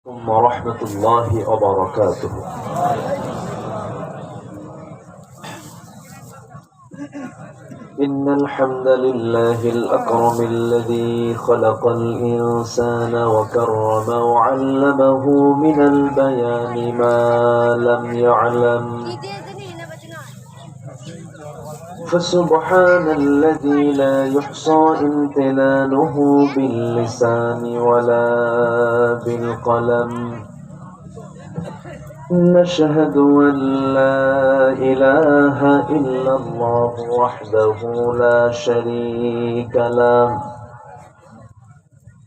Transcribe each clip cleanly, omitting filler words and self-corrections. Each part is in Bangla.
ورحمة الله وبركاته. إن الحمد لله الأكرم الذي خلق الإنسان وكرم وعلمه من البيان ما لم يعلم، فسبحان الذي لا يحصى امتنانه باللسان ولا بالقلم. نشهد أن لا إله إلا الله وحده لا شريك له،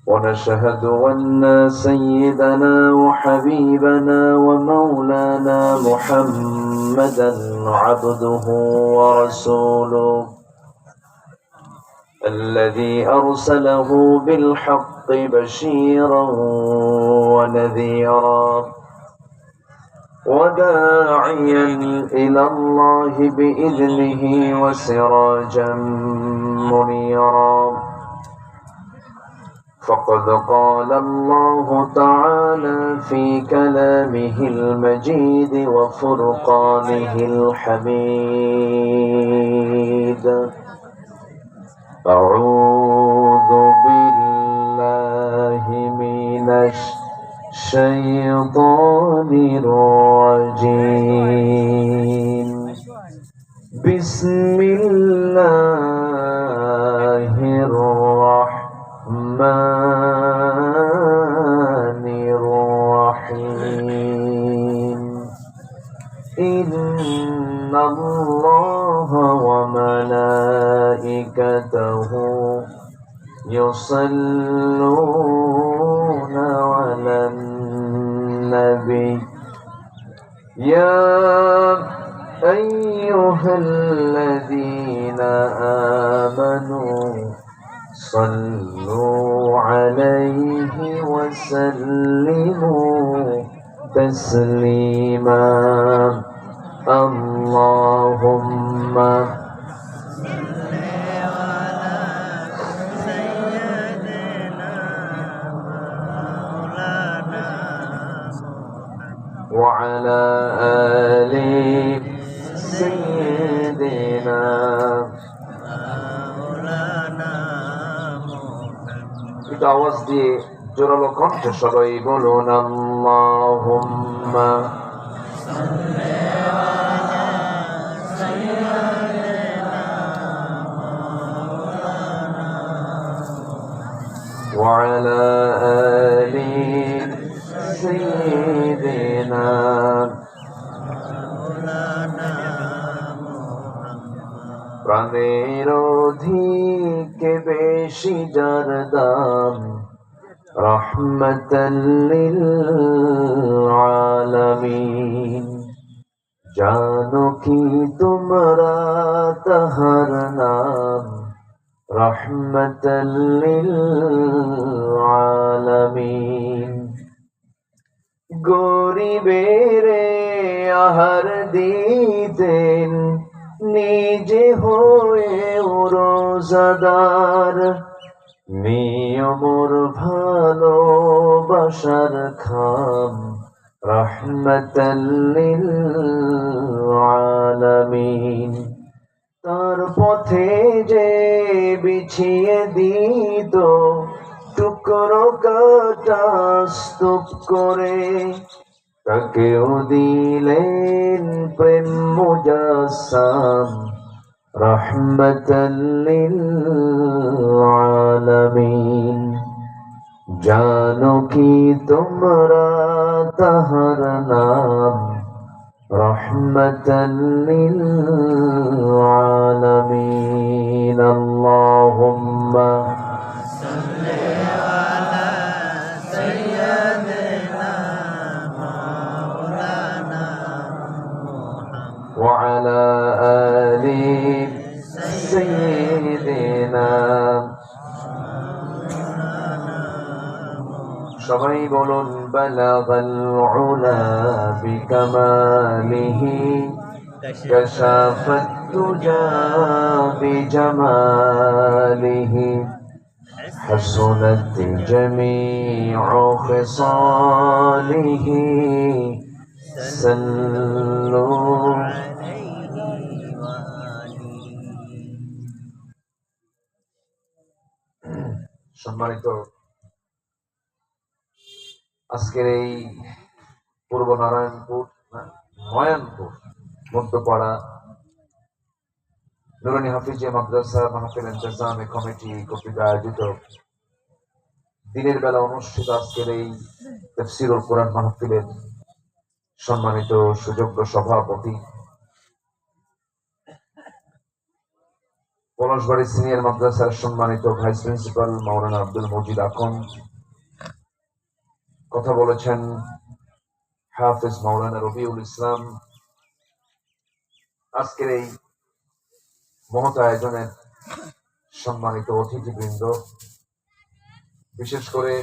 ونشهد أن سيدنا وحبيبنا ومولانا محمدا عبده ورسوله الذي أرسله بالحق بشيرا ونذيرا وداعيا إلى الله بإذنه وسراجا منيرا. فقد قال الله تعالى في كلامه المجيد وفرقانه الحميد: أعوذ بالله من الشيطان الرجيم. بسم الله الرحمن الرحيم. إن الله وملائكته يصلون على النبي يا أيها الذين آمنوا صلوا عليه وسلموا تسليما. اللهم وعلى آل سيدنا একটু আওয়াজ দিয়ে জোরালো কণ্ঠে সবাই বলুন আল্লাহুম্মা وعلى آل سيدنا প্রাণের অধিকে বেশি যার দাম রহমাতাল লিল আলামিন। জানো কি তোমরা তাহার নাম রহমাতাল লিল আলামিন। গরিবের আহার দিতেন নিজে হয়ে রোজাদার, নিয়মর ভালোবাসার খাম রহমাতাল লিল আলামিন। তার পথে যে বিছিয়ে দিত টুকরো কাটা স্তূপ করে, তাকেও দিলেন প্রেম মুজাসসাম রহমাতাল লিল আলামিন। জানো কি তোমরা তাহার নাম রহমাতাল লিল আলামিন। আল্লাহুম্মা وعلى آل سيدنا সবাই বলুন বালাগাল উলা বিকামালিহি কাশাফাত তুজা বিজামালিহি حسنت جميع خصاله صلوا সম্মানিত আজকের এই পূর্ব নারায়ণপুর নয়নপুর মধ্যপাড়া নুরানি হাফিজিয়া মাদ্রাসা মাহফিল ইন্তেজামে কমিটি কর্তৃক আয়োজিত দিনের বেলা অনুষ্ঠিত আজকের এই তাফসীরুল কোরআন মাহফিলের সম্মানিত সুযোগ্য সভাপতি পলাশবাড়ি সিনিয়র মাদ্রাসার সম্মানিত ভাইস প্রিন্সিপাল মাওলানা আব্দুল মজিদ আখন, কথা বলেছেন হাফেজ মাওলানা রবিউল ইসলাম। আজকের এই মহৎ আয়োজনের সম্মানিত অতিথিবৃন্দ, বিশেষ করে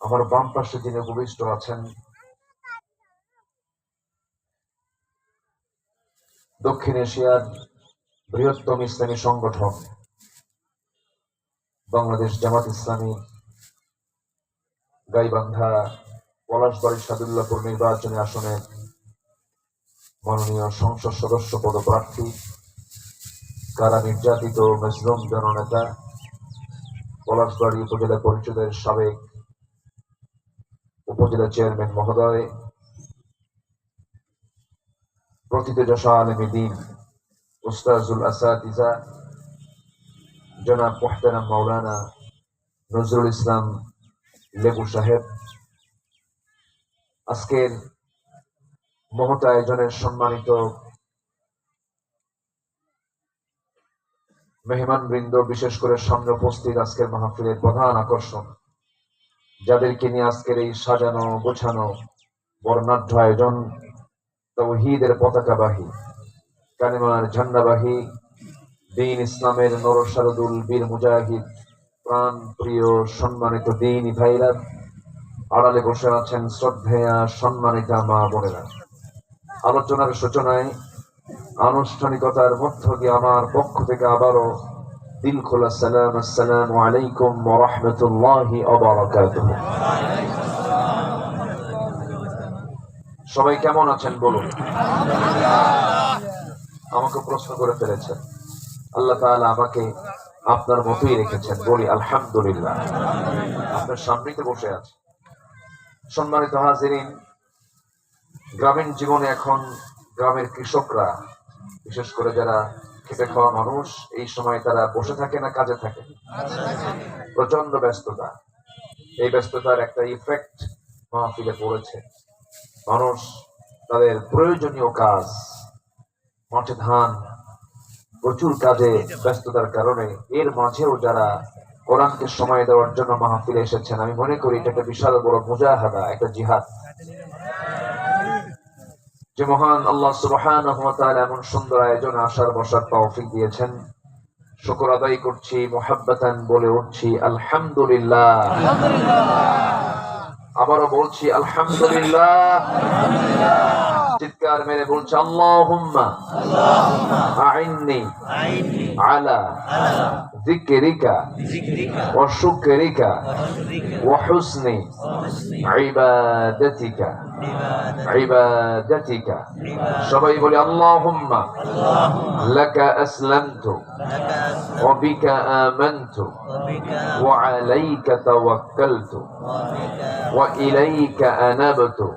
আমার বাম পাশে যিনি উপবিষ্ট আছেন দক্ষিণ এশিয়ার বৃহত্তম ইসলামী সংগঠন বাংলাদেশ জামাত ইসলামী গাইবান্ধা পলাশবাড়ি সাদুল্লাপুর নির্বাচনী আসনের মাননীয় সংসদ সদস্য পদপ্রার্থী, কারা নির্যাতিত মজলুম জননেতা, পলাশবাড়ি উপজেলা পরিষদের সাবেক উপজেলা চেয়ারম্যান মহোদয়, প্রথিতযশা আলেম দ্বীন উস্তাজুল আসাতিজা জনাব মুহতারাম মাওলানা নজরুল ইসলাম লেবু সাহেব, আজকের মহৎ আয়োজনের সম্মানিত মেহমান বৃন্দ, বিশেষ করে সামনে উপস্থিত আজকের মাহফিলের প্রধান আকর্ষণ, যাদেরকে নিয়ে আজকের এই সাজানো গোছানো বর্ণাঢ্য আয়োজন, তাওহীদের পতাকাবাহী, কালিমার ঝান্ডাবাহী, দ্বীন ইসলামের নরসারদুল বীর মুজাহিদ, প্রাণ প্রিয় সম্মানিত দ্বীনী ভাইরা, আড়ালে বসে আছেন শ্রদ্ধেয়া সম্মানিতা মা বোনেরা। আলোচনার সূচনায় আনুষ্ঠানিকতার মধ্য দিয়ে আমার পক্ষ থেকে আবারও দিল খোলা সালাম, আসসালামু আলাইকুম ওয়া রাহমাতুল্লাহি ওয়া বারাকাতুহু। সবাই কেমন আছেন বলুন? আমাকে প্রশ্ন করে ফেলেছেন, আল্লাহ তাআলা আমাকে আপনার মতোই রেখেছেন, বলি আলহামদুলিল্লাহ। আপনার সামনেতে বসে আছে। সম্মানিত হাজিরিন, গ্রামীণ জীবনে এখন গ্রামের কৃষকরা, বিশেষ করে যারা খেটে খাওয়া মানুষ, এই সময় তারা বসে থাকে না কাজে থাকে? প্রচন্ড ব্যস্ততা। এই ব্যস্ততার একটা ইফেক্ট মাহফিলে পড়েছে। মানুষ তাদের প্রয়োজনীয় কাজ, মাঠে ধান, প্রচুর কাজে ব্যস্ততার কারণে এর মাঝেও যারা কোরআনকে সময় দেওয়ার জন্য মাহফিলে এসেছেন, আমি মনে করি এটা একটা বিশাল বড় মুজাহাদা, একটা জিহাদ। যে মহান আল্লাহ সুবহানাহু ওয়া তাআলা এমন সুন্দর আয়োজনে আসার বসার তৌফিক দিয়েছেন, শুকর আদায় করছি, মুহাব্বাতান বলে উঠছি আলহামদুলিল্লাহ। আবারও বলছি আলহামদুলিল্লাহ। চিৎকার মেরে বলছি আল্লাহুম্মা আইন্নি আলা যিকরিকা ওয়া শুকরিকা ওয়া হুসনি ইবাদাতিকা। সবাই বলি আল্লাহুম্মা লাকা আসলামতু ওয়া বিকা আমানতু ওয়া আলাইকা তাওয়াক্কালতু ওয়া ইলাইকা আনাবতু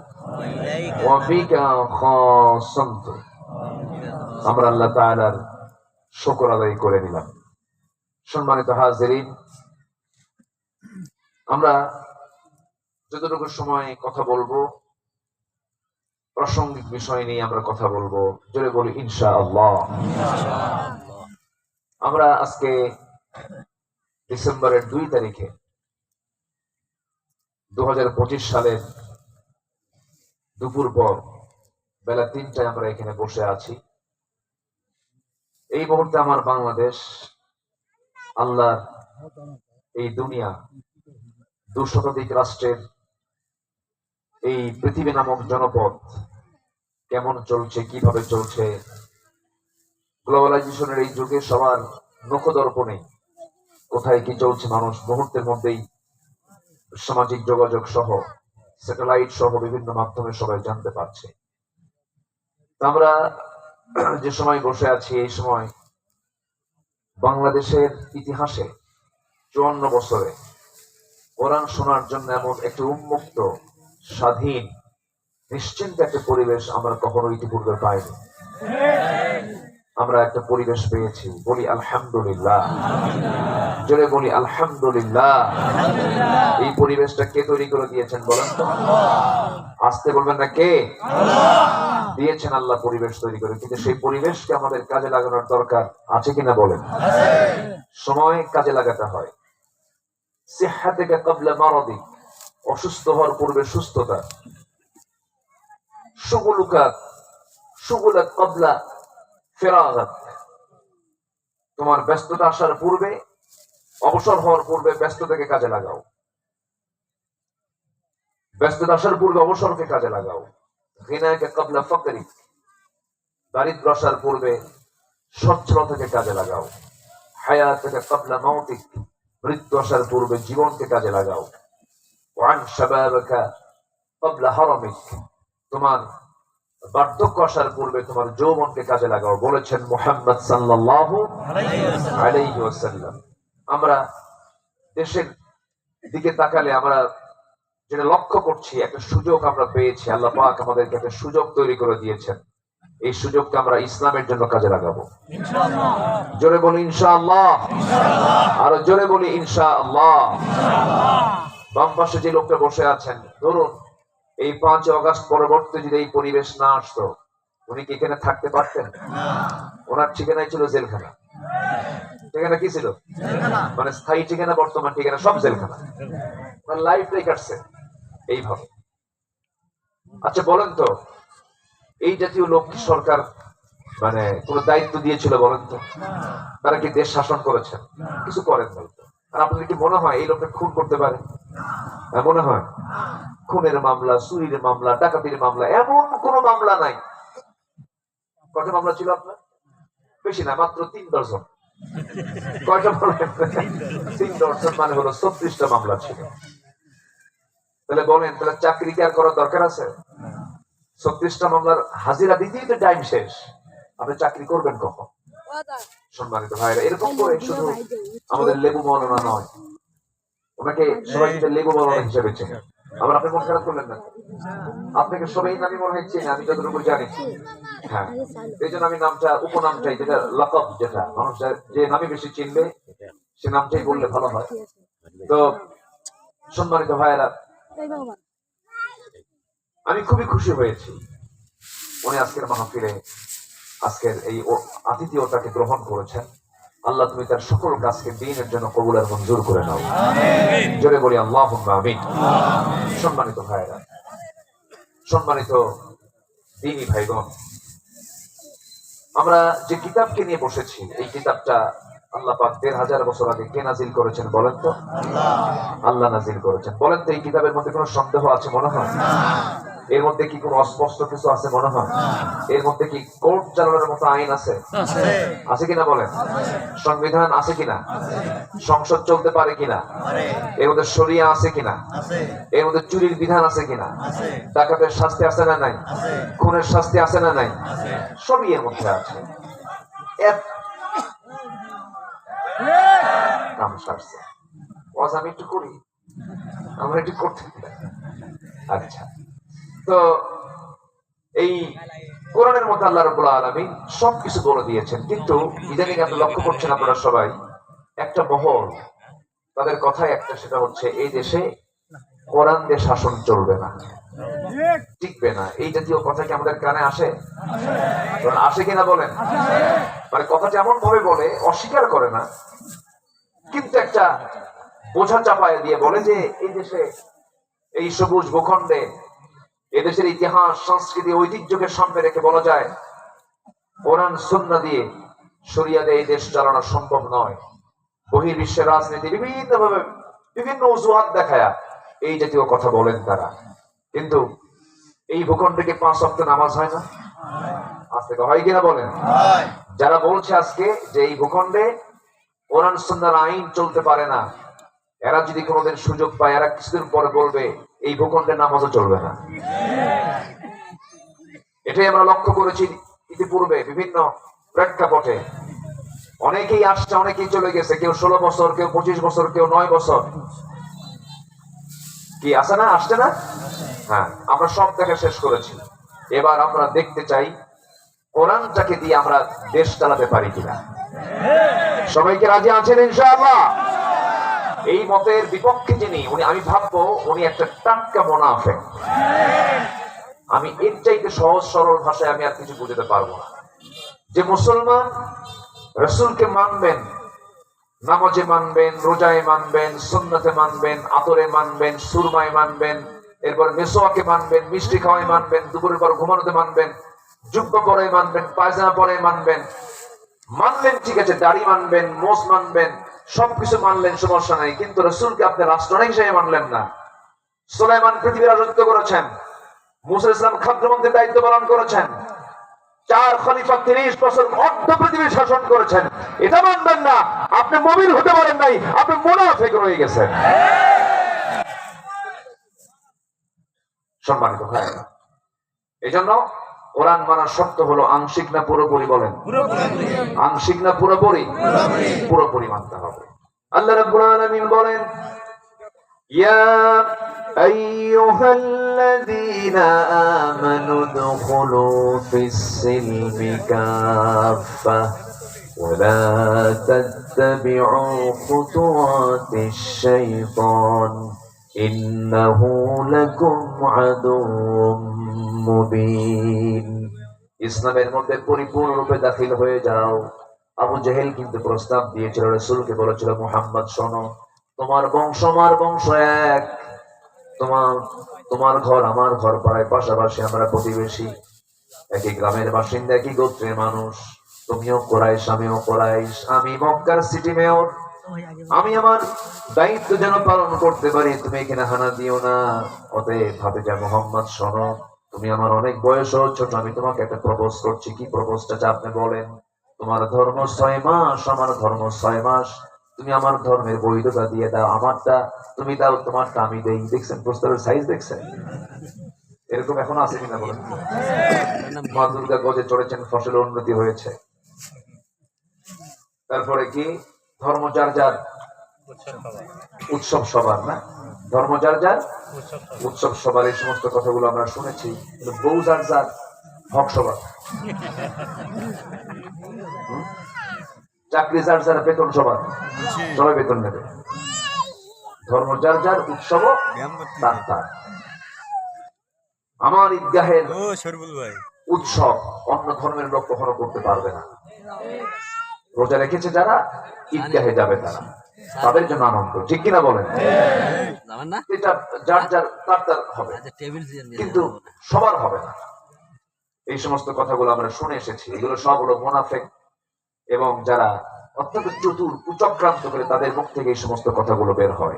ওয়া বিকা খাসামতু। আমরা আল্লাহ তাআলার শুকর আদায় করে নিলাম। সম্মানিত হাজিরিন, আমরা যতটুকু সময় কথা বলবো প্রাসঙ্গিক বিষয় নিয়ে আমরা কথা বলবো, জোরে বলি ইনশাআল্লাহ। আমরা আজকে ডিসেম্বরের 2 তারিখে 2025 সালের দুপুর পর বেলা 3টায় আমরা এখানে বসে আছি। এই মুহূর্তে আমার বাংলাদেশ, আল্লাহর এই দুনিয়া, 2 শতাধিক রাষ্ট্রের এই পৃথিবী নামক জনপদ কেমন চলছে, কিভাবে চলছে, গ্লোবালাইজেশনের এই যুগে সবার মুখদর্পণে কোথায় কি চলছে মানুষ মুহূর্তের মধ্যেই সামাজিক যোগাযোগ সহ স্যাটেলাইট সহ বিভিন্ন মাধ্যমে সবাই জানতে পারছে। আমরা যে সময় বসে আছি এই সময় বাংলাদেশের ইতিহাসে 54 বছরে কোরআন শোনার জন্য এমন একটি উন্মুক্ত, স্বাধীন, নিশ্চিন্ত একটা পরিবেশ আমরা কখনো ইতিপূর্বে পাইনি। আমরা একটা পরিবেশ পেয়েছি, বলি আলহামদুলিল্লাহ। জোরে বলি আলহামদুলিল্লাহ। এই পরিবেশটা কে তৈরি করে দিয়েছেন বলেন তো? আসতে বলবেন না, কে দিয়েছেন? আল্লাহ পরিবেশ তৈরি করে, কিন্তু সেই পরিবেশকে আমাদের কাজে লাগানোর দরকার আছে কিনা বলেন? সময় কাজে লাগাতে হয়। সিহহাতিকা ক্বাবলা মারাদিক, অসুস্থ হওয়ার পূর্বে সুস্থতা। শুগুলাক ক্বাবলা ফিরাগাক, তোমার ব্যস্ততা আসার পূর্বে, অবসর হওয়ার পূর্বে ব্যস্ততাকে কাজে লাগাও। ব্যস্ততা আসার পূর্বে অবসরকে কাজে লাগাও। গিনাকা ক্বাবলা ফাকরিক, দারিদ্র আসার পূর্বে সচ্ছলতাকে কাজে লাগাও। হায়াতাকা ক্বাবলা মাউতিক, মৃত্যু আসার পূর্বে জীবনকে কাজে লাগাও। ওয়ান শাবাবাকা ক্বাবলা হারামিক, তোমার বার্ধক্য আসার পূর্বে তোমার যৌবনকে কাজে লাগাও, বলেছেন মুহাম্মদ সাল্লাল্লাহু আলাইহি ওয়াসাল্লাম। আমরা দেশের দিকে তাকালে আমরা যেটা লক্ষ্য করছি, একটা সুযোগ আমরা পেয়েছি। আল্লাহ পাক আমাদেরকে একটা সুযোগ তৈরি করে দিয়েছেন। এই সুযোগকে আমরা ইসলামের জন্য কাজে লাগাবো। জোরে বলি ইনশাআল্লাহ। আরো জোরে বলি ইনশাআল্লাহ। বাম পাশে যে লোকটা বসে আছেন, ধরুন এই 5 আগস্ট পরবর্তী যদি এই পরিবেশ না আসতো, উনি কি এখানে থাকতে পারতেন? ওনার ঠিকানাই ছিল জেলখানা। ঠিকানা কি ছিল? মানে স্থায়ী ঠিকানা, বর্তমান ঠিকানা সব জেলখানা। ওনার লাইফটাই কাটছে এইভাবে। আচ্ছা বলেন তো, এই জাতীয় লোক সরকার মানে কোন দায়িত্ব দিয়েছিল বলেন তো? তারা কি দেশ শাসন করেছেন? কিছু করেন বলতো। আর আপনাদের কি মনে হয় এই লোকটা খুন করতে পারে? মনে হয়? খুনের মামলা, চুরির মামলা, ডাকাতির মামলা, এমন কোন মামলা নাই। কয়টা মামলা ছিল আপনার? বেশি না, মাত্র 3 ডজন। কয়টা বলেন? 3 ডজন মানে হলো 36টা মামলা ছিল। তাহলে বলেন, তাহলে চাকরি কি আর করার দরকার আছে? 36টা মামলার হাজিরা দিতেই তো টাইম শেষ। আপনি চাকরি করবেন কখন? সম্মানিত ভাইরা, এরকম করে শুধু আমাদের লেবু মৌলানা নয়, ওনাকে সবাই কিন্তু লেবু মৌলানা হিসেবে চেনে। আবার আপনি মন খারাপ করলেন না, আপনাকে সবাই নামই মনে হচ্ছে না, আমি যতটুকু জানি। হ্যাঁ, এই জন্য আমি নামটা, উপনামটাই, যেটা লকব, যেটা মানুষ যে নামে বেশি চিনবে সে নামটাই বললে ভালো হয়। তো সম্মানিত ভাইরা, আমি খুবই খুশি হয়েছি উনি আজকের মাহফিলে আজকের এই আতিথেয়তাকে গ্রহণ করেছেন। আল্লাহ তুমি তার সকল কাজকে দ্বীনের জন্য কবুল আর মঞ্জুর করে নাও। জোরে বলি আল্লাহুম্মা আমিন। সম্মানিত ভাইরা, সম্মানিত দ্বীনী ভাইগণ, আমরা যে কিতাবকে নিয়ে বসেছি, এই কিতাবটা আল্লাহ পাক 1500 বছর আগে কে নাজিল করেছেন বলেন তো? আল্লাহ নাজিল করেছেন। বলেন তো, এই কিতাবের মধ্যে কোনো সন্দেহ আছে মনে হয়? এর মধ্যে কি কোনো অস্পষ্ট কিছু আছে মনে হয়? এর মধ্যে কি কোর্ট চালানোর মতো আইন আছে? আছে কিনা বলেন? সংবিধান আছে কিনা? সংসদ চলতে পারে কিনা? এর মধ্যে শরিয়া আছে কিনা? এর মধ্যে চুরির বিধান আছে কিনা? ডাকাতের শাস্তি আছে না নাই? খুনের শাস্তি আছে না নাই? সবই এর মধ্যে আছে। আমি একটু করি, আমরা একটু করতে। আচ্ছা, তো এই কোরআনের মধ্যে আল্লাহ রাব্বুল আলামিন সবকিছু বলে দিয়েছেন, কিন্তু ইদানিং আপনি লক্ষ্য করছেন আপনারা সবাই, একটা মহল, তাদের কথাই একটা, সেটা হচ্ছে এই দেশে কোরআন দিয়ে শাসন চলবে না, টিকবে না। এই জাতীয় কথা কি আমাদের কানে আসে? আসে কিনা বলেন? মানে কথাটা এমন ভাবে বলে, অস্বীকার করে না, কিন্তু একটা বোঝা চাপায় দিয়ে বলে যে এই দেশে, এই সবুজ ভূখণ্ডে, এদেশের ইতিহাস, সংস্কৃতি, ঐতিহ্যকে সামনে রেখে বলা যায় কোরআন সুন্নাহ দিয়ে, শরিয়া দিয়ে এই দেশ চালানো সম্ভব নয়। বহির্বিশ্বের রাজনীতি বিভিন্নভাবে বিভিন্ন অজুহাত দেখায়া এই জাতীয় কথা বলেন তারা, কিন্তু এই ভূখণ্ডে কি 5 ওয়াক্ত নামাজ হয় না? আজকে হয় কিনা বলেন? যারা বলছে আজকে যে এই ভূখণ্ডে কোরআন সুন্নাহর আইন চলতে পারে না, এরা যদি কোনোদিন সুযোগ পায়, এরা কিছুদিন পরে বলবে এই ভূখণ্ডে নামাজও চলবে না। এটাই আমরা লক্ষ্য করেছি ইতিপূর্বে বিভিন্ন প্রেক্ষাপটে। অনেকেই আসছে, অনেকেই চলে গেছে, কেউ 16 বছর, কেউ 25 বছর, কেউ 9 বছর। কি আছে না, আসছে না? হ্যাঁ, আমরা সব দেখা শেষ করেছি। এবার আমরা দেখতে চাই কোরআনটাকে দিয়ে আমরা দেশ চালাতে পারি কিনা। সবাইকে রাজি আছেন ইনশাআল্লাহ? এই মতের বিপক্ষে যিনি, আমি ভাববো উনি একটা টাটকা মুনাফিক। আমি এর চাইতে সহজ সরল ভাষায় আমি আর কিছু বুঝাতে পারবো না। যে মুসলমান রাসূলকে মানবেন, নামাজে মানবেন, রোজায় মানবেন, সুন্নতে মানবেন, আতরে মানবেন, সুরমায় মানবেন, এরপর মেসোয়াকে মানবেন, মিষ্টি খাওয়ায় মানবেন, দুপুরের পর ঘুমানোতে মানবেন, জুব্বা পরে মানবেন, পায়জামা পরে মানবেন, মানলেন ঠিক আছে, দাড়ি মানবেন, মোজ মানবেন, সবকিছু মানলেন, সমস্যা নাই, কিন্তু রাসূলকে আপনি রাষ্ট্রনায়ক হিসেবে মানলেন না। সুলাইমান পৃথিবীর রাজত্ব করেছেন, মুসা ইসলাম খাদ্যমন্ত্রীর দায়িত্ব পালন করেছেন, 4 খলিফা 30 বছর অর্ধ পৃথিবী শাসন করেছেন, এটা মানবেন না। আপনি মুমিন হতে পারেন নাই, আপনি মুনাফিক রয়ে গেছেন। সম্মানিত ভাই, এইজন্য কোরআন মানার শর্ত হলো আংশিক না পুরোপুরি? বলেন আংশিক না পুরোপুরি? পুরোপুরি মানতে হবে। আল্লাহ রাব্বুল আলামিন বলেন, ইয়া আইয়ুহাল্লাযীনা আমানু দুখুলু ফিস-সিলমি কাফা ওয়া লা তাত্তাবি'উ খুতুওয়াতিশ শাইতান ইন্নাহু লাকুম আদুউম মুবিন। ইসলামের মধ্যে পরিপূর্ণরূপে দাখিল হয়ে যাও। আবু জেহেল কিন্তু প্রস্তাব দিয়েছিল, রাসূলকে বলেছিল, মুহাম্মদ শোনো, তোমার বংশ আমার বংশ এক, তোমার ঘর আমার ঘর প্রায় পাশাপাশি, আমরা প্রতিবেশী, একই গ্রামের বাসিন্দা, একই গোত্রের মানুষ, তুমিও কুরাইশ আমিও কুরাইশ, আমি মক্কার সিটি মেয়র, আমি আমার দায়িত্ব যেন পালন করতে পারি, তুমি এখানে হানা দিও না। অতএব ভাতিজা মুহাম্মদ শোনো, তুমি আমার অনেক বয়সও ছোট, আমি তোমাকে একটা প্রপোজ করছি। কি প্রপোজটা আপনি বলেন? তোমার ধর্ম 6 মাস, আমার ধর্ম 6 মাস, তুমি আমার ধর্মের বৈধতা দিয়ে দাও, আমারটা তুমি দাও, তোমারটা আমি দেই। দেখছেন প্রস্তাবের সাইজ? দেখছেন এরকম এখন আছে কিনা বলেন? মা দুর্গা গজে চড়েছেন, ফসলের উন্নতি হয়েছে। তারপরে কি, ধর্ম যার যার উৎসব সবার, না ধর্ম যার যার উৎসব সবার, এই সমস্ত কথাগুলো আমরা শুনেছি। বউ যার যার, হক সবার, চাকরি যার যার, বেতন সবার, সবাই বেতন নেবে। ধর্ম যার যার, উৎসব তার তার। আমার ঈদগাহের উৎসব অন্য ধর্মের লোক কখনো করতে পারবে না। রোজা রেখেছে যারা, ঈদগাহে যাবে তারা, তাদের জন্য আনন্দ, ঠিক কিনা বলেন? এটা যার যার তার তার হবে, কিন্তু সবার হবে না। এই সমস্ত কথাগুলো আমরা শুনে এসেছি, এগুলো সব হলো মুনাফিক এবং যারা অত্যন্ত চতুর, কুচক্রান্ত করে, তাদের মুখ থেকে এই সমস্ত কথাগুলো বের হয়।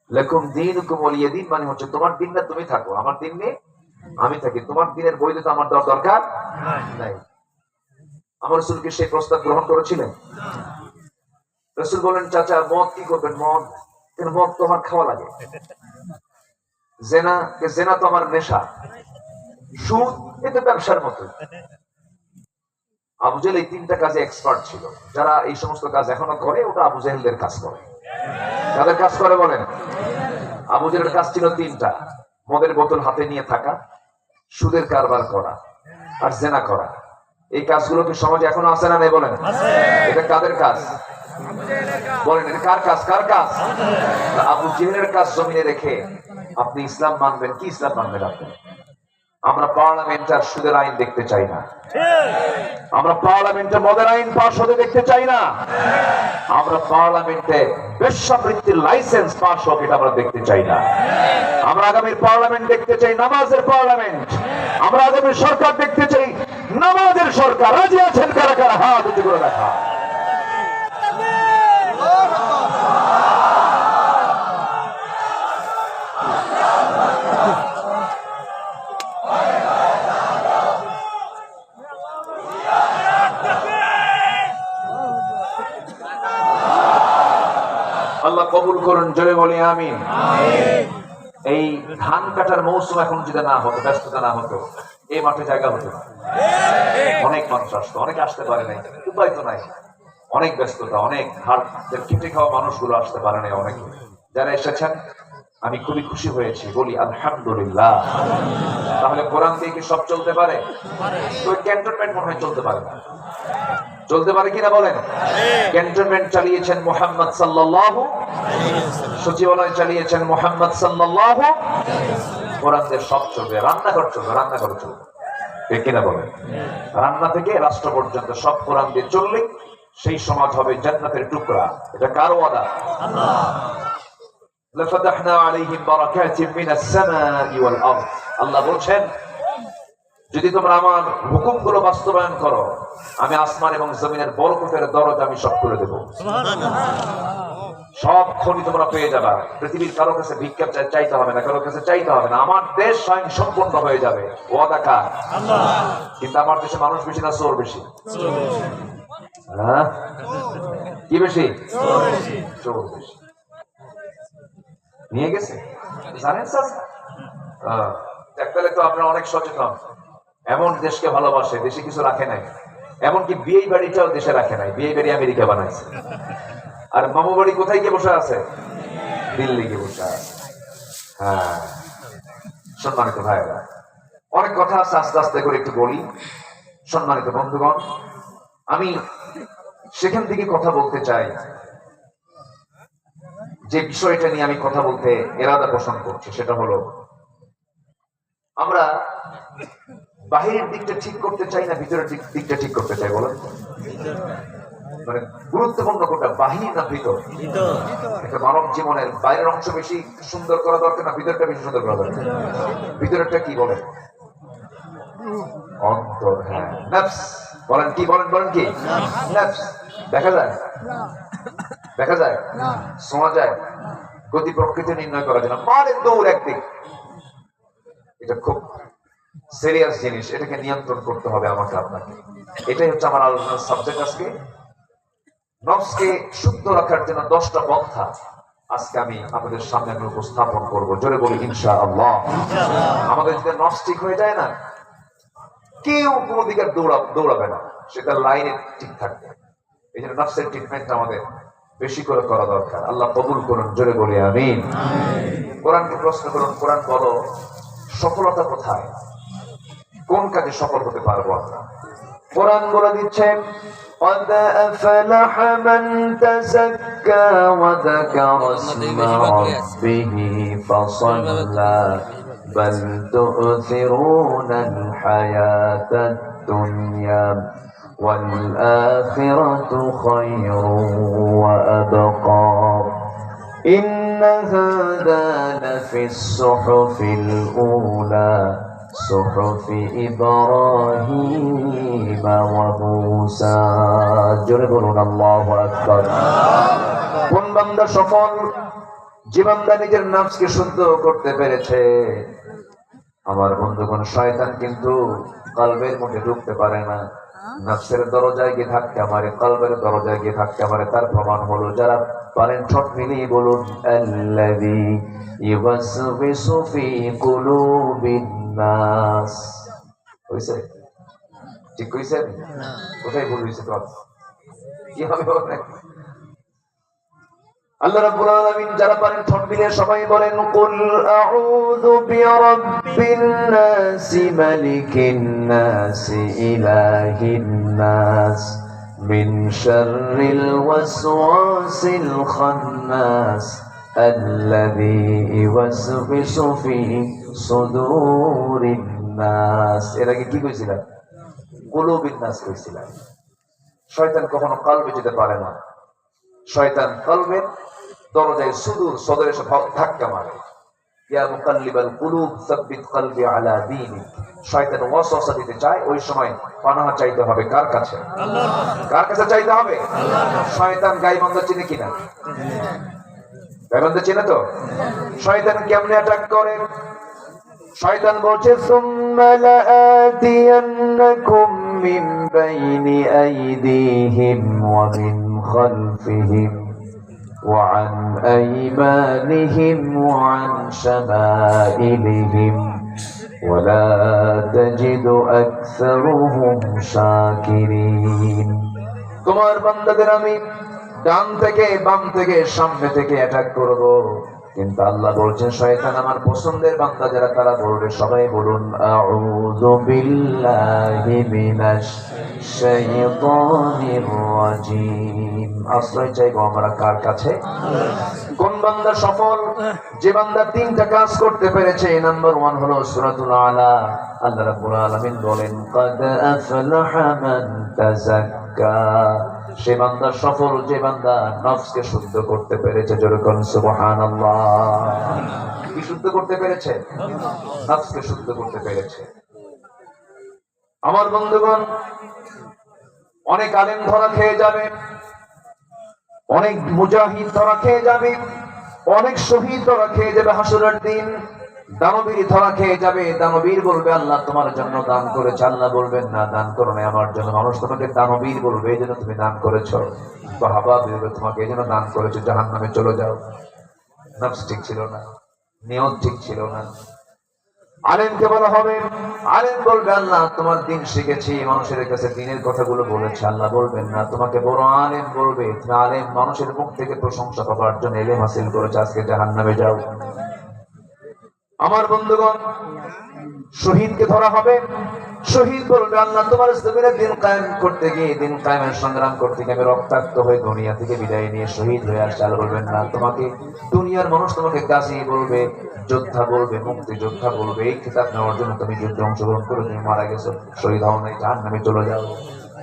লাকুম দীনুকুম ওয়ালিয়া দীন, মানে হচ্ছে তোমার দিন না তুমি থাকো, আমার দিন নেই আমি থাকি, তোমার দিনের বৈধতা আমার দেওয়ার দরকার নাই। আমার রাসূলকে সেই প্রস্তাব গ্রহণ করেছিলেন? রাসূল বলেন, চাচা মদ কি করবেন? মদ কেন? মদ তো আমার খাওয়া লাগে। জেনা তো আমার নেশা। সুদ এ তো ব্যবসার মতো। আবু জেহেল এই 3টা কাজে এক্সপার্ট ছিল। যারা এই সমস্ত কাজ এখনো করে, ওটা আবু জেহেলদের কাজ করে। তাদের কাজ করে বলেন? আবু জেহেলের কাজ ছিল 3টা: মদের বোতল হাতে নিয়ে থাকা, সুদের কারবার করা, আর জেনা করা। এই কাজগুলো কি সমাজে এখনো আছে না নেই বলেন? এটা কাদের কাজ বলেন? এটা কার কাজ? কার কাজ? আবু জেহেলের কাজ জমিনে রেখে আপনি ইসলাম মানবেন? কি ইসলাম মানবেন আপনি? আমরা পার্লামেন্টে আর সুদের আইন দেখতে চাই না, আমরা পার্লামেন্টে মদের আইন পাস হতে দেখতে চাই না, আমরা পার্লামেন্টে বেশ্যাবৃত্তির লাইসেন্স পাস হোক, এটা আমরা দেখতে চাই না। আমরা আগামীর পার্লামেন্ট দেখতে চাই নামাজের পার্লামেন্ট। আমরা আগামীর সরকার দেখতে চাই নামাজের সরকার। রাজি আছেন কারা কারা? হাত উঁচু করে রাখা। করুন, জোরে বলি আমিন। এই ধান কাটার মৌসুম এখন যদি না হতো, ব্যস্ততা না হতো, এই মাঠে জায়গা হতো না। অনেক মানুষ আসতো, অনেকে আসতে পারে নাই, উপায় তো নাই, অনেক ব্যস্ততা, অনেক হাড়ের খেটে খাওয়া মানুষগুলো আসতে পারে নাই। অনেকে যারা এসেছেন আমি খুবই খুশি হয়েছি, বলি আলহামদুলিল্লাহ। তাহলে কোরআন দিয়ে কি সব চলতে পারে? তো ক্যান্টনমেন্ট মনে হয় চলতে পারে না। চলতে পারে কিনা বলেন? ক্যান্টনমেন্ট চালিয়েছেন মুহাম্মদ সাল্লাল্লাহু, সচিবালয় চালিয়েছেন মুহাম্মদ সাল্লাল্লাহু। কোরআন দিয়ে সব চলবে, রান্নাঘর চলবে, রান্নাঘর চলবে, ঠিক কিনা বলেন? রান্না থেকে রাষ্ট্র পর্যন্ত সব কোরআন দিয়ে চললে সেই সমাজ হবে জান্নাতের টুকরা। এটা কার ওয়াদা? আল্লাহ। লাফাতাহনা আলাইহিম বারাকাতিন মিনাস সামাই ওয়াল আরদ। আল্লাহ বলেন যদি তোমরা আমার হুকুমগুলো বাস্তবায়ন করো, আমি আসমান এবং জমিনের বরকতের দরজা আমি সব করে দেব। সব খনি তোমরা পেয়ে যাবে। পৃথিবীর কারো কাছে ভিক্ষা চাইতে হবে না, কারো কাছে চাইতে হবে না। আমার দেশ স্বয়ং সম্পূর্ণ হয়ে যাবে। ওয়াদা কার? আল্লাহ। কিন্তু আমার দেশে মানুষ বেশি না চোর বেশি? কি বেশি? চোর বেশি। নিয়ে গেছে জানেন স্যার? দেখতে তো আপনারা অনেক সচেতন। এমন দেশকে ভালোবাসে, দেশে কিছু রাখে নাই, এমনকি বিয়ে বাড়িটাও দেশে রাখে নাই। বিয়ে বাড়ি আমেরিকা বানাইছে, আর মামু বাড়ি কোথায় গিয়ে বসে আছে? দিল্লি গিয়ে বসে আছে। হ্যাঁ, সম্মানিত ভাইরা, অনেক কথা আছে, আস্তে আস্তে করে একটু বলি। সম্মানিত বন্ধুগণ, আমি সেখান থেকে কথা বলতে চাই যে বিষয়টা নিয়ে আমি কথা বলতে এরাদা পোষণ করছি, সেটা হলো আমরা বাহিরের দিকটা ঠিক করতে চাই না ভিতরের দিকটা ঠিক করতে চাই? বলেন, মানে গুরুত্বপূর্ণ কোনটা, বাহির না ভিতর? একটা মানব জীবনের বাইরের অংশ বেশি সুন্দর করা দরকার না ভিতরটা বেশি সুন্দর করা দরকার? ভিতরেরটা কি বলেন? অন্তর। হ্যাঁ, নফস। বলেন কি? বলেন বলেন কি? নফস। দেখা যায়? দেখা যায়? শোনা যায়? গতি প্রকৃতি নির্ণয় করা যায় না, মানে দৌড় একদিক। এটা খুব সিরিয়াস জিনিস, এটাকে নিয়ন্ত্রণ করতে হবে আমাকে আপনাকে। এটাই হচ্ছে আমার আলোচনার সাবজেক্ট আজকে। নফসকে শুদ্ধ রাখার জন্য 10টা পন্থা আজকে আমি আপনাদের সামনে আমি উপস্থাপন করবো। জোরে বলি ইনশাআল্লাহ। আমাদের যদি নফস ঠিক হয়ে যায় না, কেউ কোনো দিকে দৌড়াবে না, সেটা লাইনে ঠিক থাকবে। এই জন্য নফসের ট্রিটমেন্ট আমাদের বেশি করে করা দরকার। আল্লাহ কবুল করুন, জোরে বলি আমিন। কোরআনকে প্রশ্ন করুন, কোরআন বলো সফলতা কোথায়, কোন কাজে সফল হতে পারবো আমরা? কোরআন বলে দিচ্ছে قد أفلح من تزكى وذكر اسم ربه فصلى بل تؤثرون الحياة الدنيا والآخرة خير وأبقى إن هذا لفي الصحف الأولى صحف إبراهيم وموسى جربنا الله أكبر। কোন বান্দা সফল? যে বান্দা নিজের নফসকে শুদ্ধ করতে পেরেছে। আমার বন্ধুগণ, শয়তান কিন্তু কলবের মধ্যে ঢুকতে পারে না, নফসের দরজায় গিয়ে ধাক্কা মারে, কলবের দরজায় গিয়ে ধাক্কা মারে। তার প্রমাণ হলো, যারা পারেন ঠোঁট মিলিয়ে বলুন আল্লাযী ইউওয়াসওয়িসু ফি কুলুবিন নাস। হইছে? ঠিক কইছেন? কোথায় ভুল হইছে? তো কি হবে বলেন? আল্লাহ রাব্বুল আলামিন যারা পারেন ঠোঁট মিলিয়ে সবাই বলেন কুল আউযু বিরাব্বিন নাস মালিকিন নাস ইলাহিন নাস মিন শাররিল ওয়াসওয়াসিল খান্নাস আল্লাযী ইউওয়াসওয়িসু ফি সুদুরিন নাস। এর আগে কি কইছিলাম? কুলুবিন নাস কইছিলাম। শয়তান কখনো কলবে যেতে পারে না। শয়তান কলবের দরজায় সুদূর সদরে এসে ধাক্কা মারে। ইয়া মুকাল্লিবাল কুলুব সাব্বিত কলবি আলা দীনিক। শয়তান ওয়াসওয়াসা দিতে চায়, ওই সময় পানাহ চাইতে হবে কার কাছে? আল্লাহর কাছে। কার কাছে চাইতে হবে? আল্লাহর কাছে। শয়তান গায়বান্ধা চিনে কিনা? গায়বান্ধা চিনে তো? শয়তান কেমনে অ্যাটাক করে? শয়তান বলছে সুম্মা লাআতিয়ান্নাকুম মিন বাইনি আইদিহিম ওয়া মিন খালফিহিম وعن أيمانهم وعن شمائلهم ولا تجد أكثرهم شاكرين তোমার বান্দাদের আমি ডান থেকে বাম থেকে সামনে থেকে অ্যাটাক করব, কিন্তু আল্লাহ বলছেন শয়তান আমার পছন্দের বান্দা যারা তারা বলবে, সবাই বলুন আউযু বিল্লাহি মিনাশ শাইতানির রাজিম। আশ্রয় চাইবো আমরা কার কাছে? কোন বান্দা সফল? যে বান্দা তিনটা কাজ করতে পেরেছে। নাম্বার 1 হলো সূরাতুল আলা। আল্লাহ রাব্বুল আলামিন বলেন ক্বাদ আফলাহা মান তাযাক্কা। সে বান্দা সফল যে বান্দা নফসকে শুদ্ধ করতে পেরেছে। জোরে বলুন সুবহানাল্লাহ। কি শুদ্ধ করতে পেরেছে? নফসকে শুদ্ধ করতে পেরেছে। আমার বন্ধুগণ, অনেক আলেম ধরা খেয়ে যাবে, অনেক মুজাহিদ ধরা খেয়ে যাবে, অনেক শহীদ ধরা খেয়ে যাবে হাসরের দিন। দানবীর ধরা খেয়ে যাবে। দানবীর বলবে আল্লাহ তোমার জন্য দান করেছে। আল্লাহ বলবেন না, দান করো না আমার জন্য। মানুষ তোমাকে দানবীর বলবে এই জন্য তুমি দান করেছো। বাহবা বলবে তোমাকে এই জন্য দান করেছো, জাহান্নামে চলে যাও। নফস ঠিক ছিল না, নিয়ত ঠিক ছিল না। আলেমকে বলা হবে, আলেম বলবে আল্লাহ তোমার দিন শিখেছি, মানুষের কাছে দিনের কথাগুলো বলেছে। আল্লাহ বলবেন না, তোমাকে বড় আলেম বলবে তুমি আলেম মানুষের মুখ থেকে প্রশংসা পাবার জন্য ইলম হাসিল করেছে, আজকে জাহান্নামে যাও। আমার বন্ধুগণ, শহীদকে ধরা হবে। শহীদ বলবে আল্লাহ তোমার জমিনে দিন কায়েম করতে গিয়ে, দিন কায়েমের সংগ্রাম করতে গিয়ে আমি রক্তাক্ত হয়ে দুনিয়া থেকে বিদায় নিয়ে শহীদ হয়ে আসছি। আল্লাহ বলবেন না, তোমাকে দুনিয়ার মানুষ তোমাকে গাজী বলবে, যোদ্ধা বলবে, মুক্তি যোদ্ধা বলবে। এই খেতাব নেওয়ার জন্য তুমি যুদ্ধে অংশগ্রহণ করে তুমি মারা গেছো, শহীদ হও নাই, জাহান্নামে চলে যাও।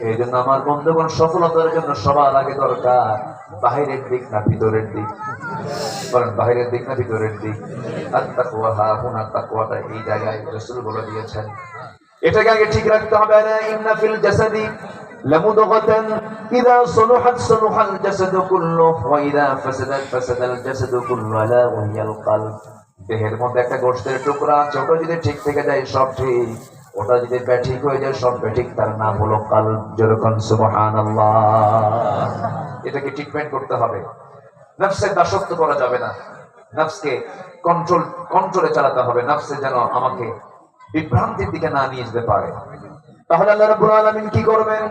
এই জন্য আমার বন্ধুগণ, সফলতার জন্য সবার আগে দরকার বাহিরের দিক না ভিতরের দিক? বলেন বাহিরের দিক না ভিতরের দিক? আত-তাকওয়া হাহুনা, তাকওয়াটা এই জায়গায় রাসূল বলে দিয়েছেন। এটাকে আগে ঠিক রাখতে হবে। আলা ইন্না ফিল জাসাদি লামুদগাতান ইযা সালাহাত সালাহাল জাসাদু কুল্লুহু ওয়া ইযা ফাসাদাত ফাসাদাল জাসাদু কুল্লুহু আলা ওয়া হিয়াল কলব। দেহের মধ্যে একটা গোশতের টুকরা আছে, ওটা যদি ঠিক থেকে যায় সব ঠিক, ওটা যদি ব্যাঠিক হয়ে যায় সব ব্যাঠিক। তার নাম হলো কলব। যেরকম সুবহানাল্লাহ। এটাকে ট্রিটমেন্ট করতে হবে। নফসের দাসত্ব করা যাবে না, নফসকে কন্ট্রোলে চালাতে হবে। নফসে যেন আমাকে বিভ্রান্তির দিকে না নিয়ে যেতে পারে। তাহলে আল্লাহ রাব্বুল আলামিন কি করবেন?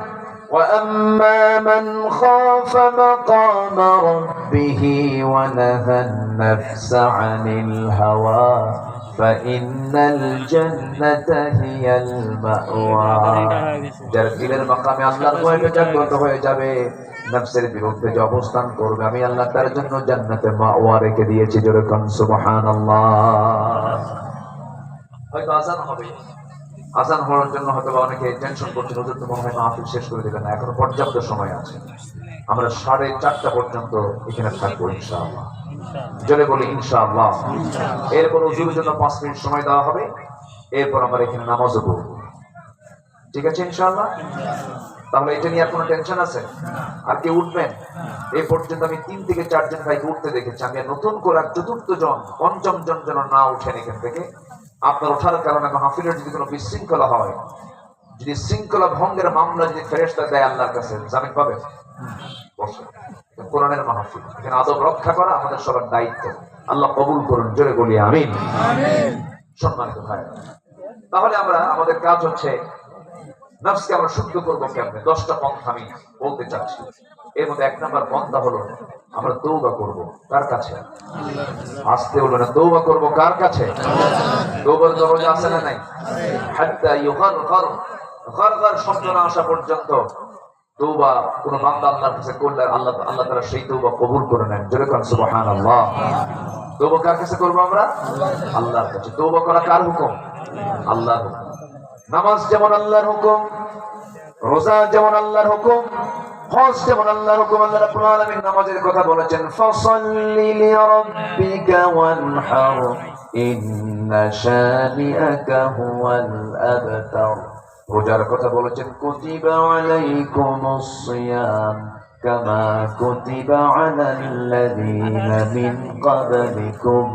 وَأَمَّا مَنْ خَافَ مَقَامَ رَبِّهِ وَنَهَى النَّفْسَ عَنِ الْهَوَى فَإِنَّ الْجَنَّةَ هِيَ الْمَأْوَى। যার দিলের মাকামে আল্লাহর ভয়ে জাগ্রত হয়ে যাবে, নফসের বিরুদ্ধে যে অবস্থান করবে, আমি আল্লাহ তার জন্য জান্নাতে মাওয়া রেখে দিয়েছি। জোরে কোন সুবহানাল্লাহ। হয়তো আযান হবে, আযান হওয়ার জন্য হয়তো অনেকে টেনশন করছে, হুজুর তো মনে হয় মাহফিল শেষ করে দিবেন না। এখনো পর্যাপ্ত সময় আছে, আমরা 4:30 পর্যন্ত এখানে থাকবো ইনশাআল্লাহ। জোরে বলি ইনশাআল্লাহ। এরপর হুজুরের জন্য 5 মিনিট সময় দেওয়া হবে, এরপর আমরা এখানে নামাজও পড়ব। ঠিক আছে ইনশাআল্লাহ? তাহলে এটা নিয়ে আর কোনো টেনশন আছে? আর কে উঠবেন? এই পর্যন্ত আমি 3 থেকে 4 জন ভাইকে উঠতে দেখেছি। আমি নতুন করে 4র্থ জন 5ম জন যেন না উঠেন এখান থেকে। আপনার ওঠার কারণে মাহফিলের যদি কোনো বিশৃঙ্খলা হয়, যদি শৃঙ্খলা ভঙ্গের মামলা যদি ফেরেশতা দেয় আল্লাহর কাছে, জামিন পাবেন? বসে কোরআনের মাহফিল, এখানে আদব রক্ষা করা আমাদের সবার দায়িত্ব। আল্লাহ কবুল করুন। জোরে বলি আমিন। আমিন। সম্মানিত ভাই, তাহলে আমরা আমাদের কাজ হচ্ছে নফসকে আমরা শুদ্ধ করবো কেমনে? 10টা পন্থা আমি বলতে চাচ্ছি। এর মধ্যে 1 নাম্বার পন্থা হলো আমরা তওবা করব। কার কাছে? আসতে হলো না, তওবা করব কার কাছে? তওবার দরজা আছে না নাই? হাত্তা ইউগারগার, গারগার শব্দ না আসা পর্যন্ত তওবা কোন বান্দা আল্লাহর কাছে করলে আল্লাহ তাআলা সেই তওবা কবুল করে নেন। জোরে কোন সুবহানাল্লাহ। তওবা কার কাছে করব আমরা? আল্লাহর কাছে। তওবা করা কার হুকুম? আল্লাহর হুকুম। নামাজ যেমন আল্লাহর হুকুম, রোজা যেমন আল্লাহর হুকুম, হজ যেমন আল্লাহর হুকুম। আল্লাহ রাব্বুল আলামিন নামাজের কথা বলেছেন, ফাসাল্লি লিরাব্বিকা ওয়ানহার ইন্না শানিআকা হুয়াল আবতার। রোজার কথা বলেছেন, কুতিবা আলাইকুমুস সিয়াম কামা কুতিবা আলাল্লাযীনা মিন ক্বাবলিকুম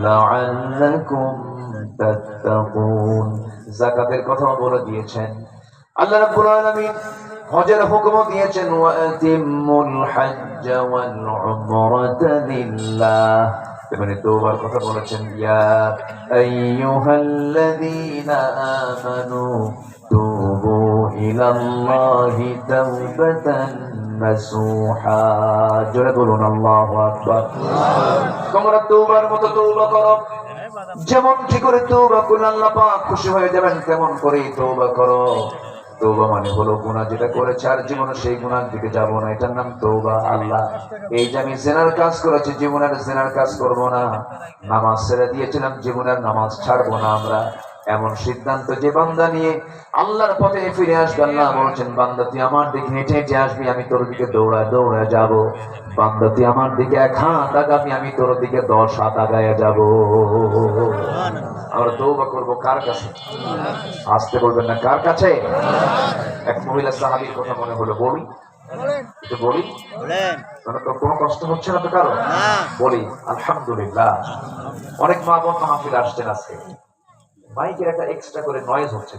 লাআল্লাকুম তাত্তাকুন। যাকাতের কথা বলে দিয়েছেন। আল্লাহ রাব্বুল আলামিন হজের হুকুম দিয়েছেন ওয়াতিমুল হজ্জ ওয়াল উমরাতা লিল্লাহ। মানে তওবার কথা বলেছেন, ইয়া আইয়ুহাল্লাযীনা আমানু তুবু ইলাল্লাহি তাওবাতান নাসুহা। জোরে বলুন আল্লাহু আকবার। তোমরা তওবার মতো তওবা করো, যেমন কি করে তওবা করলে আল্লাহ পাক খুশি হয়ে যাবেন তেমন করেই তওবা করো। তওবা মানে হলো গুনাহ যেটা করেছে আর জীবনে সেই গুনাহ দিকে যাব না, এটার নাম তওবা। আল্লাহ এই যে আমি জিনার কাজ করেছি জীবনের জিনার কাজ করব না, নামাজ ছেড়ে দিয়েছিলাম জীবনের নামাজ ছাড়বো না, আমরা এমন সিদ্ধান্ত যে বান্দা নিয়ে আল্লাহর পথে ফিরে আসবে, আল্লাহ বলছেন বান্দা তুই আমার দিকে হেঁটে হেঁটে আসবি, আমি তোর দিকে দৌড়ায় দৌড়ায় যাব। বান্দা তুই আমার দিকে 1 হাত আগাবি, আমি তোর দিকে 10 হাত আগায় যাব। আমরা তওবা করব কার কাছে? আসতে বলবেন না, কার কাছে? এক মহিলা সাহাবীর কথা মনে হলো, বলি একটু বলি, মানে তো কোনো কষ্ট হচ্ছে না তো কারো? বলি আলহামদুলিল্লাহ। অনেক মা বোন মাহফিল আসছেন আজকে, মাইকের একটা এক্সট্রা করে নয়েজ হচ্ছে,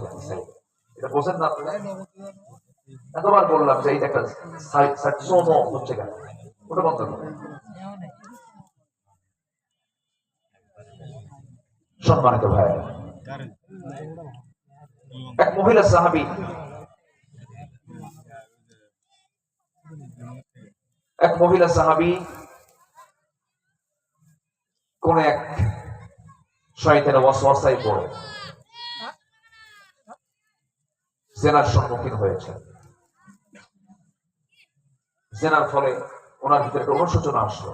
এটা বোঝেন না আপনারা? এতবার বললাম যে এইটা একটা সোনো হচ্ছে কেন, ওটা বন্ধ করুন। সম্মানিত ভাই, এক মহিলা সাহাবী কোন এক শয়তানের ওয়াসওয়াসায় পড়ে জিনার সম্মুখীন হয়েছে। জিনার ফলে ওনার ভিতরে একটা অনুশোচনা আসলো।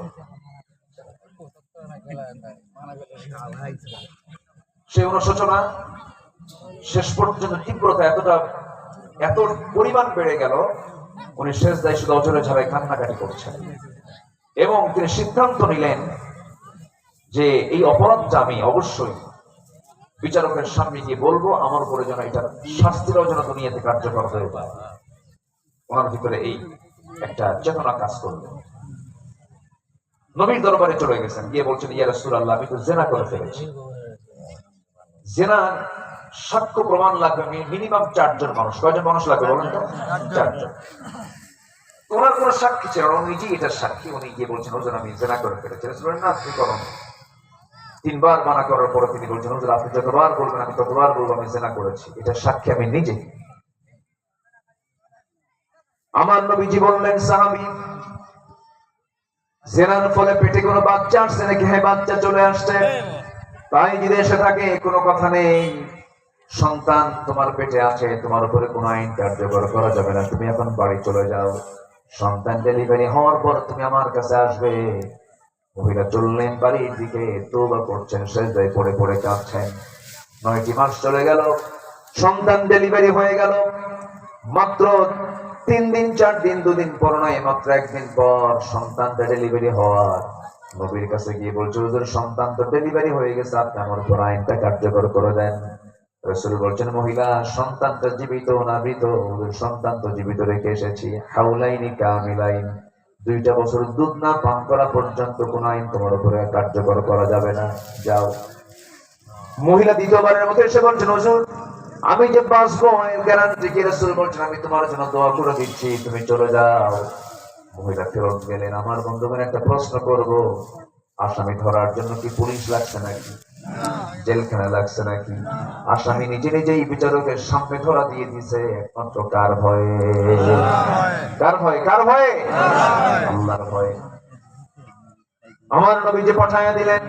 সেই অনুশোচনা শেষ পর্যন্ত তীব্রতা এত পরিমাণ বেড়ে গেল, উনি সেজদায় শুধু অজরে ঝাড়ায় কান্নাকাটি করছেন এবং তিনি সিদ্ধান্ত নিলেন যে এই অপরাধটা আমি অবশ্যই বিচারকের সামনে গিয়ে বলবো, আমার উপরে যেন এটা শাস্তির যেন দুনিয়াতে কার্যকর হয়ে যায়। ওনার ভিতরে এই একটা চেতনা কাজ করলো। নবীর দরবারে চলে গেছেন, গিয়ে বলছেন ইয়া রাসূলুল্লাহ আমি তো জিনা করে ফেলেছি। জিনার সাক্ষ্য প্রমাণ লাগবে মিনিমাম 4 জন মানুষ। কয়জন মানুষ লাগবে বলেন তো? 4 জন। ওনার কোন সাক্ষী ছিল না, উনি নিজেই এটার সাক্ষী। উনি গিয়ে বলছেন হুজুর আমি জিনা করে ফেলেছি। রাসূলুল্লাহ না আপনি করুন। 3 বার মানা করার পরে তিনি বলছেন হুজুর আপনি যতবার বলবেন আমি ততবার বলবো আমি জিনা করেছি, এটার সাক্ষী আমি নিজে। আমার নবীজি বললেন সাহাবী জিনার ফলে পেটে কোনো বাচ্চা আসছে নাকি? হ্যাঁ বাচ্চা চলে আসছে। তাই যদি এসে থাকে কোনো কথা নেই, সন্তান তোমার পেটে আছে, তোমার উপরে কোনো আইন কার্যকর করা যাবে না, তুমি এখন বাড়ি চলে যাও। সন্তান ডেলিভারি হওয়ার পর তুমি আমার কাছে আসবে। মহিলা চললেন বাড়ির দিকে, তওবা করছেন, সেজদায় পড়ে পড়ে কাঁদছেন। 9টি মাস চলে গেল, সন্তান ডেলিভারি হয়ে গেল। মাত্র 3 দিন 4 দিন 2 দিন পর নয়, মাত্র 1 দিন পর সন্তানটা ডেলিভারি হওয়ার নবীর কাছে গিয়ে বলছে হুজুর সন্তান তো ডেলিভারি হয়ে গেছে, আপনি আমার উপর আইনটা কার্যকর করে দেন। রাসূল বলছেন মহিলা সন্তানটা জীবিত না মৃত? হুজুর সন্তান তো জীবিত রেখে এসেছি। হাউলাইনি কামিলাইন, 2টা বছর দুধ না পান করা পর্যন্ত কোন আইন তোমার উপরে কার্যকর করা যাবে না, যাও। মহিলা দ্বিতীয়বারের মতো এসে বলছেন হুজুর আমি যে বাঁচবো এর গ্যারান্টি কি? রাসূল বলছেন আমি তোমার জন্য দোয়া করে দিচ্ছি, তুমি চলে যাও। মহিলা ফেরত গেলেন। আমার বন্ধুগণ একটা প্রশ্ন করব, আসামি ধরার জন্য কি পুলিশ লাগছে নাকি? জেলখানা লাগছে নাকি? আসামি নিজে নিজেই বিচারকের সামনে ধরা দিয়ে দিছে, একমাত্র কার ভয়ে? কার ভয়ে? কার ভয়ে? আল্লাহর ভয়ে। আমার নবী যে পাঠায়া দিলেন,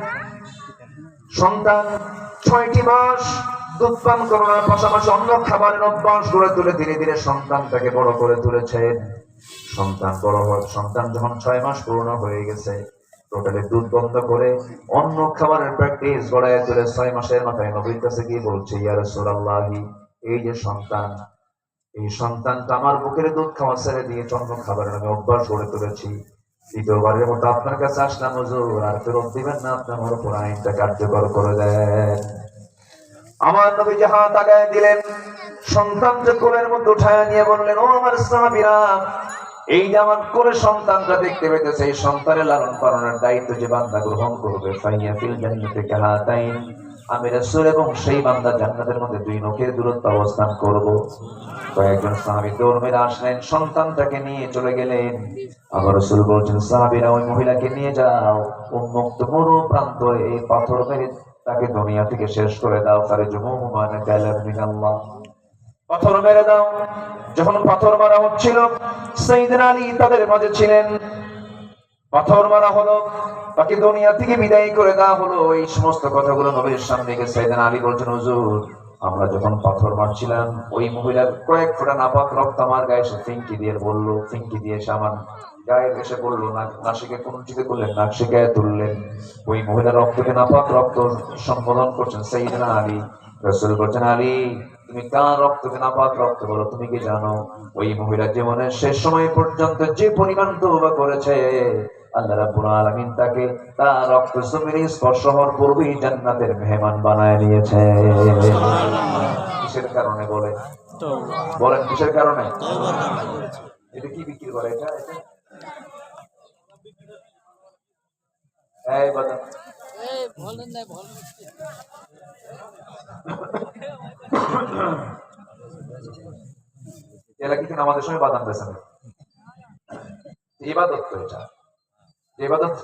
সন্তান 6টি মাস দুধ পান করার পাশাপাশি অন্য খাবারের অভ্যাস গড়ে তুলে ধীরে ধীরে সন্তানটাকে বড় করে তুলেছেন। সন্তান বড় হয়, সন্তান যখন 6 মাস পূর্ণ হয়ে গেছে, টোটালি দুধ বন্ধ করে অন্য খাবারের প্র্যাকটিস গড়ায় তুলে 6 মাসের মাথায় নবীর কাছে গিয়ে বলছে ইয়া রাসূলুল্লাহ এই যে সন্তান, এই সন্তানটা আমার বুকের দুধ খাওয়া ছেড়ে দিয়ে অন্য খাবারের আমি অভ্যাস গড়ে তুলেছি। দ্বিতীয়বারের মতো আপনার কাছে আসলাম হুজুর, আর ফেরত দিবেন না, আপনি আমার উপর আইনটা কার্যকর করে দেন। আমার নবী হাত আগায় দিলেন, সন্তানটা কোলের মধ্যে উঠায় নিয়ে বললেন ও আমার সাহাবীরা, এই যে আমার কোলে সন্তানটা দেখতে পেতেছে, এই সন্তানের লালন পালনের দায়িত্ব যে বান্দা গ্রহণ করবে ফাইয়া ফিল জান্নাতি কাহাতাইন, আমি রাসূল এবং সেই বান্দা জান্নাতের মধ্যে 2 নখের দূরত্ব অবস্থান করব। কয়েকজন সাহাবী দৌড় মেরে আসলেন, সন্তানটাকে নিয়ে চলে গেলেন। আবার রাসূল বলছেন, সাহাবীরা ওই মহিলাকে নিয়ে যাও, উন্মুক্ত মরু প্রান্তরে এই পাথর মেরে তাকে দুনিয়া থেকে শেষ করে দাও। তারে জুমুহু মানে কালাম মিনাল্লাহ, পাথর মেরে দাও। যখন পাথর মারা হচ্ছিল, সাইয়েদনা আলী তাদের মাঝে ছিলেন। পাথর মারা হলো, তাকে দুনিয়া থেকে বিদায় করে দেওয়া হলো। এই সমস্ত কথাগুলো নবীর সামনে গিয়ে সাইয়েদনা আলী বলছেন, হুজুর, আমরা যখন পাথর মারছিলাম, ওই মহিলার কয়েক ফোঁটা নাপাক রক্ত আমার গায়ে এসে ফিঙ্কি দিয়ে বললো, ফিঙ্কি দিয়ে এসে আমার গায়ে এসে বললো, নাসিকে কুঞ্চিত করলেন, নাকশে গায়ে তুললেন। ওই মহিলার রক্তকে নাপাক রক্ত সম্বোধন করছেন সাইয়েদনা আলী। রাসূল বলছেন, আলী, তুমি কার রক্তকে নাপাক রক্ত বলো, তুমি কি জানো? ওই মহিলা জীবনের শেষ সময় পর্যন্ত যে পরিমাণ তওবা করেছে, আল্লাহ রাব্বুল আলামিন তাকে তার রক্ত জমিনে স্পর্শ হওয়ার পূর্বেই জান্নাতের মেহমান বানায় নিয়েছে। কিসের কারণে বলে? বলেন কিসের কারণে? এটা কি বিক্রি করে? এটা এই বাদাম বলেন না, বলেন। এরা কি আমাদের সময় বাদাম বেছে না? ইবাদত তো এটা, ইবাদত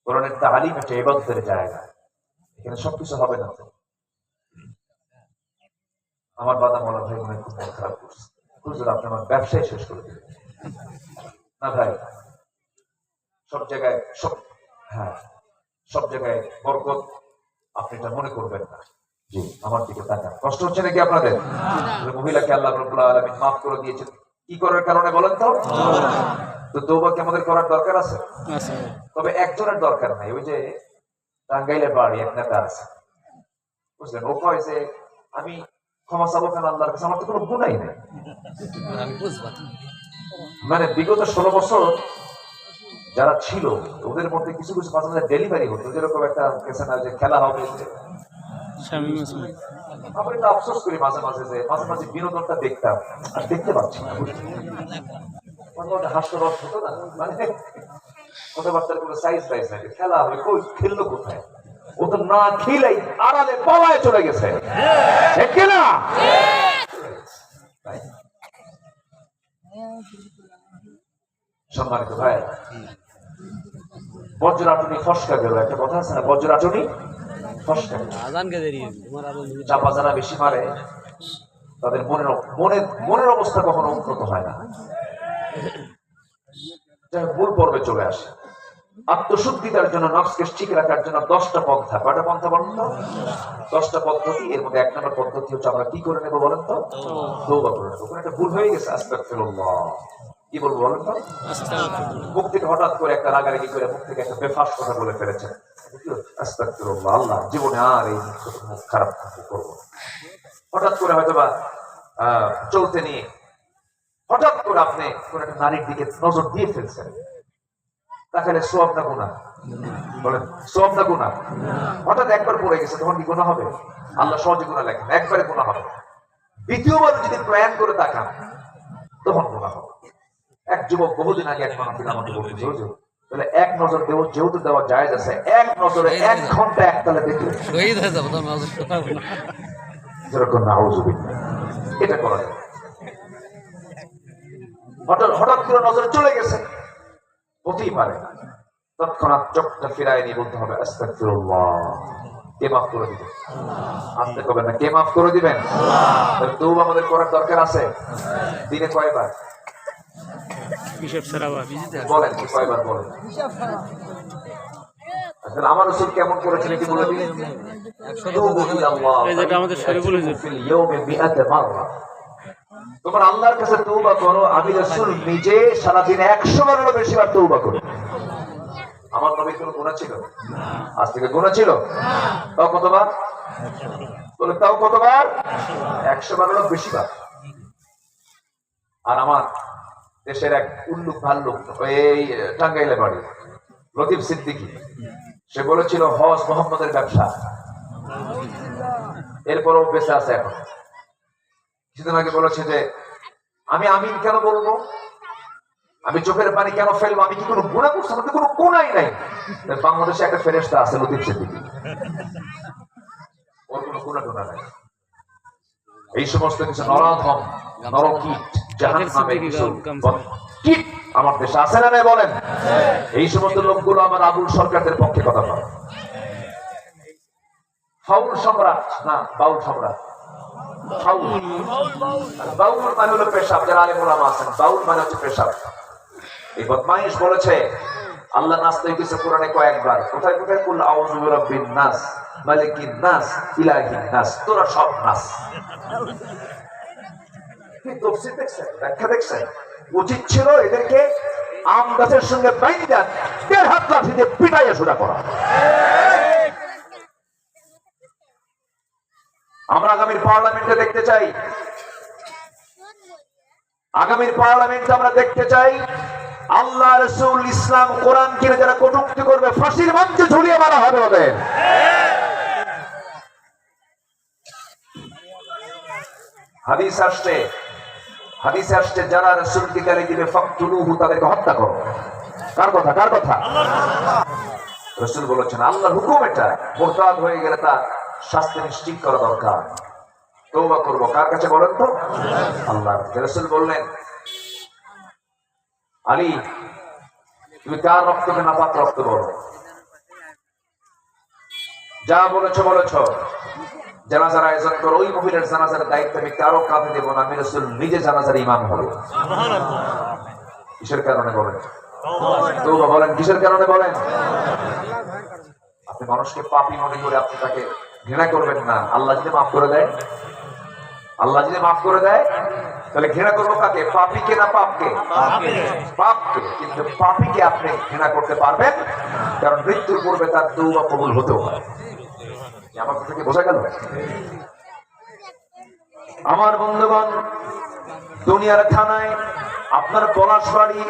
কোরআনের তালিম একটা ইবাদতের জায়গা। এখানে সবকিছু হবে না তো। আমার বাদাম ওয়ালা ভাই মনে খুব মন খারাপ করছে, হুজুর আপনি আমার ব্যবসায় শেষ করে দিলেন। না ভাই, সব জায়গায় হ্যাঁ, সব জায়গায় বরকত আপনি এটা মনে করবেন না। জি, আমার দিকে তাকান। কষ্ট হচ্ছে নাকি আপনাদের? মহিলাকে আল্লাহ রাব্বুল আলামিন মাফ করে দিয়েছেন কি করার কারণে বলেন তো? তো তওবা কি আমাদের করার দরকার আছে? তবে একজনের দরকার নাই। ওই যে টাঙ্গাইলের বাড়ি এক নেতা আছে, বুঝলেন, ও কয় যে আমি ক্ষমা চাবো কেন আল্লাহর কাছে, আমার তো কোনো গুনাই নেই। মানে বিগত 16 বছর যারা ছিল ওদের মধ্যে কিছু কিছু মাঝে মাঝে ডেলিভারি হতো, যেরকম একটা যে খেলা হবে, আমরা এটা আফসোস করি মাঝে মাঝে যে মাঝে মাঝে বিনোদনটা দেখতাম আর দেখতে পাচ্ছি না। হাস্যরস হতো না, মানে কথাবার্তার কোনো সাইজ টাইজ নাই, খেলা হবে, কই খেললো কোথায়? ও তো না খেলেই আড়ালে পালায় চলে গেছে, ঠিক কিনা? সম্মানিত ভাই, বজ্রাটনি ফসকা গেল, একটা কথা আছে না, বজ্রাটনি ফসকা। চাপা যারা বেশি মারে তাদের মনের অবস্থা কখনো উন্নত হয় না, মূল পর্বে চলে আসে। আত্মশুদ্ধিতার জন্য, নফসকে ঠিক রাখার জন্য 10টা পন্থা। কয়টা পন্থা বলেন তো? 10টা পদ্ধতি। এর মধ্যে 1 নম্বর পদ্ধতি হচ্ছে আমরা কি করে নেব বলেন তো? তওবা করে নেব। কোনো একটা ভুল হয়ে গেছে, আস্তাগফিরুল্লাহ, কি বলবো বলেন তো? মুখ থেকে হঠাৎ করে একটা রাগারাগি করে মুখ থেকে একটা বেফাস কথা বলে ফেলেছেন, আস্তাগফিরুল্লাহ, আল্লাহ জীবনে আর এই মুখ খারাপ করবো। হঠাৎ করে হয়তোবা চলতে নিয়ে হঠাৎ করে আপনি কোন একটা নারীর দিকে নজর দিয়ে ফেলছেন, তাহলে সওয়াব না গুনাহ? বলেন, সওয়াব না গুনাহ? হঠাৎ একবার পড়ে গেছে, তখন কি গুনাহ হবে? আল্লাহ সহজে গুনাহ লেখেন, একবারে গুনাহ হবে। দ্বিতীয়বার যদি প্ল্যান করে তাকান, তখন গুনাহ হবে। এক যুবক বহুদিন আগে এক মাহফিলে আমাকে বলতেছে, হুজুর তাহলে এক নজর দেব, যেহেতু দেওয়া জায়েজ আছে, এক নজরে 1 ঘন্টা একতালে দেখলে শহীদ হয়ে যাব, তখন নজর যেরকম নাউজুবিল্লাহ, এটা করা যায়। হঠাৎ করে নজরে চলে গেছে, হতেই পারে, তৎক্ষণাৎ চোখটা ফিরায় নিয়ে বলতে হবে আস্তাগফিরুল্লাহ, কে মাফ করে দিবেন? আসতে কবেন না, কে মাফ করে দিবেন? তওবা আমাদের করার দরকার আছে। দিনে কয়বার? বলেন কি কয়বার বলেন? আমার রাসূল কেমন করেছেন কি বলে দিন? তোমার আল্লাহর কাছে তওবা করো, আমি রাসূল নিজে সারাদিন 100 বারেরও বেশি বার তওবা করি। আমার নবীর কোনো গুনাহ ছিল? আজ থেকে গুনাহ ছিল? তাও কতবার? বলে তাও কতবার? 100 বারেরও বেশি বার। আর আমার দেশের এক উল্লুক ভাল্লুক, এই টাঙ্গাইলে বাড়ি, লতিফ সিদ্দিকী, সে বলেছিল হজ মোহাম্মদের ব্যবসা। এরপরও বেঁচে আছে এখন। কিছুদিন আগে বলেছে যে আমি আমিন কেন বলবো? আমি চোখের পানি কেন ফেলবো? আমি কি কোনো গুনাহ করছি? আমার তো কোনো গুনাহই নাই। বাংলাদেশে একটা ফেরেশতা আছে লতিফ সিদ্দিকী, ওর কোনো গুনাহ টুনাহ নাই। এই সমস্ত কিছু নরাধম নরকীট জাহান্নামে কিছু কীট আমার দেশে আছে না নাই বলেন? এই সমস্ত লোকগুলো আমার আবুল সরকারদের পক্ষে কথা বলে। ফাউল সম্রাট না বাউল সম্রাট। বাউল মানে হলো পেশাব, যারা আলেম ওলামা আছেন, বাউল মানে হচ্ছে পেশাব। এই বদমাইশ বলেছে আল্লাহ নাস্তে কিছু কোরআনে কয়েকবার, কোথায় কোথায় কুল আউযু বিরাব্বিন নাস মালিকিন নাস ইলাহিন নাস, তোরা সব নাস। কি তফসীর দেখছেন, ব্যাখ্যা দেখছেন? উচিত ছিল এদেরকে আম গাছের সঙ্গে বাইন্দা ১.৫ হাত লাঠি দিয়ে পিটাইয়া সোজা করা। আমরা আগামীর পার্লামেন্টে দেখতে চাই, আগামীর পার্লামেন্টে আমরা দেখতে চাই আল্লাহ রাসূল ইসলাম কোরআনকে যারা কটূক্তি করবে ফাঁসির মঞ্চে ঝুলিয়ে মারা হবে ওদের। হাদিসে আসছে যারা রাসূলকে গালি দিবে ফাকতুলুহু, তাদেরকে হত্যা করো। কার কথা? কার কথা? রাসূল বলেছেন আল্লাহর হুকুম এটা। মুরতাদ হয়ে গেলে তার শাস্তি নিশ্চিত করা দরকার। তওবা করব কার কাছে বলেন তো? আল্লাহর। রাসূল বললেন আলী তুমি কার রক্তকে নাপাক রক্ত বলো? যা বলেছো বলেছো, জানাজার আয়োজন করো। ওই মহিলার জানাজার দায়িত্ব আমি কারো কাঁধে দেবো না, আমি রাসূল নিজে জানাজার ইমাম হব। কিসের কারণে বলেন? তওবা বলেন কিসের কারণে বলেন? আপনি মানুষকে পাপী মনে করে আপনি তাকে ঘৃণা করবেন না। আল্লাহ যদি মাফ করে দেয়, আল্লাহ যদি মাফ করে দেয়, তাহলে ঘৃণা করবো কাকে? পাপীকে না পাপকে? পাপকে। কিন্তু পাপীকে আপনি ঘৃণা করতে পারবেন, কারণ মৃত্যুর পূর্বে তার তওবা কবুল হতেও পারে। আমার কথা কি বোঝা গেল? আমার বন্ধুগণ, দুনিয়ার থানায় আপনার পলাশবাড়ি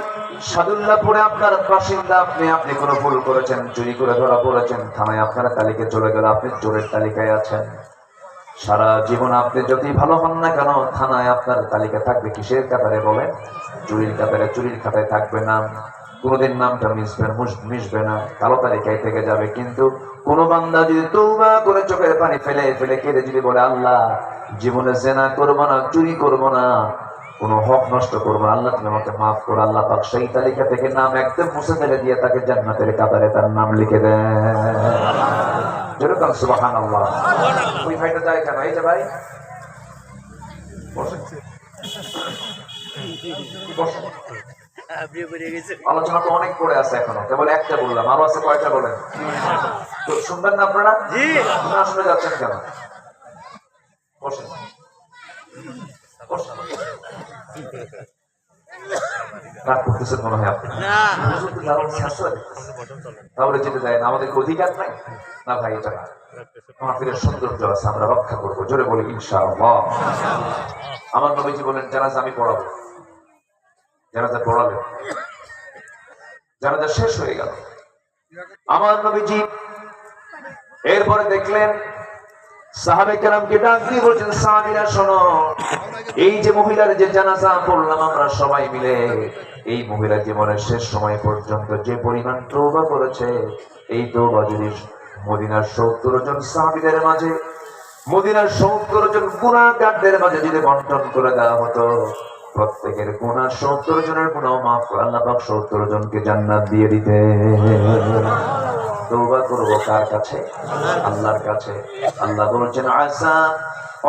সাদুল্লাহপুরে আপনার বাসিন্দা, আপনি কোনো ভুল করেছেন, চুরি করে ধরা পড়েছেন, থানায় আপনার তালিকা চলে গেল, আপনি চোরের তালিকায় আছেন। সারা জীবন আপনি যদি ভালো হন না কেন, থানায় আপনার তালিকা থাকবে কিসের কাতারে বলেন? চুরির কাতারে। চুরির খাতায় থাকবে নাম, কোনোদিন নামটা মিশবে না, কালো তালিকায় থেকে যাবে। কিন্তু কোন বান্দা যদি তওবা করে চোখের পানি ফেলে ফেলে কেঁদে যদি বলে আল্লাহ জীবনে জেনা করবো না, চুরি করবো না, কোনো হক নষ্ট করবো না, আল্লাহ তুমি আমাকে মাফ করো, আল্লাহ পাক সেই তালিকা থেকে নাম একদম মুছে ফেলে দিয়ে তাকে জান্নাতের কাতারে তার নাম লিখে দেন। যেরকম সুবহানাল্লাহ। ওই ভাইটা যায় কেন? এই যে ভাই আলোচনা তো অনেক পড়ে আছে এখনো, কেবল একটা বললাম, আরো আছে কয়টা বলেন? তো শুনবেন না আপনারা? না শুনে যাচ্ছেন কেন? বসেন রাগ করতেছেন মনে হয় আপনি। তাহলে যেতে দেয় না, আমাদেরকে অধিকার নাই না ভাই? এটা মাহফিলের সৌন্দর্য আছে, আমরা রক্ষা করবো। জোরে বলি ইনশাআল্লাহ। আমার নবীজি বলেন জানাজা আমি পড়াবো। জানাজা পড়ালেন, জানাজা শেষ হয়ে গেল। আমার নবীজি এরপরে দেখলেন সাহাবে কেরামকে ডাক দিয়ে বলছেন সাহাবীরা শোনো, এই যে মহিলার যে জানাজা পড়লাম আমরা সবাই মিলে, এই মহিলা জীবনের শেষ সময় পর্যন্ত যে পরিমাণ তওবা করেছে, এই তওবা যদি মদিনার ৭০ জন সাহাবীদের মাঝে, মদিনার ৭০ জন গুনাহগারদের মাঝে যদি বন্টন করে দেওয়া হতো, প্রত্যেকের গুনাহ ৭০ জনের গুনাহ মাফ করে আল্লাহ পাক ৭০ জনকে জান্নাত দিয়ে দিতে। তওবা করব কার কাছে? আল্লাহর কাছে। আল্লাহ বলেছেন আসা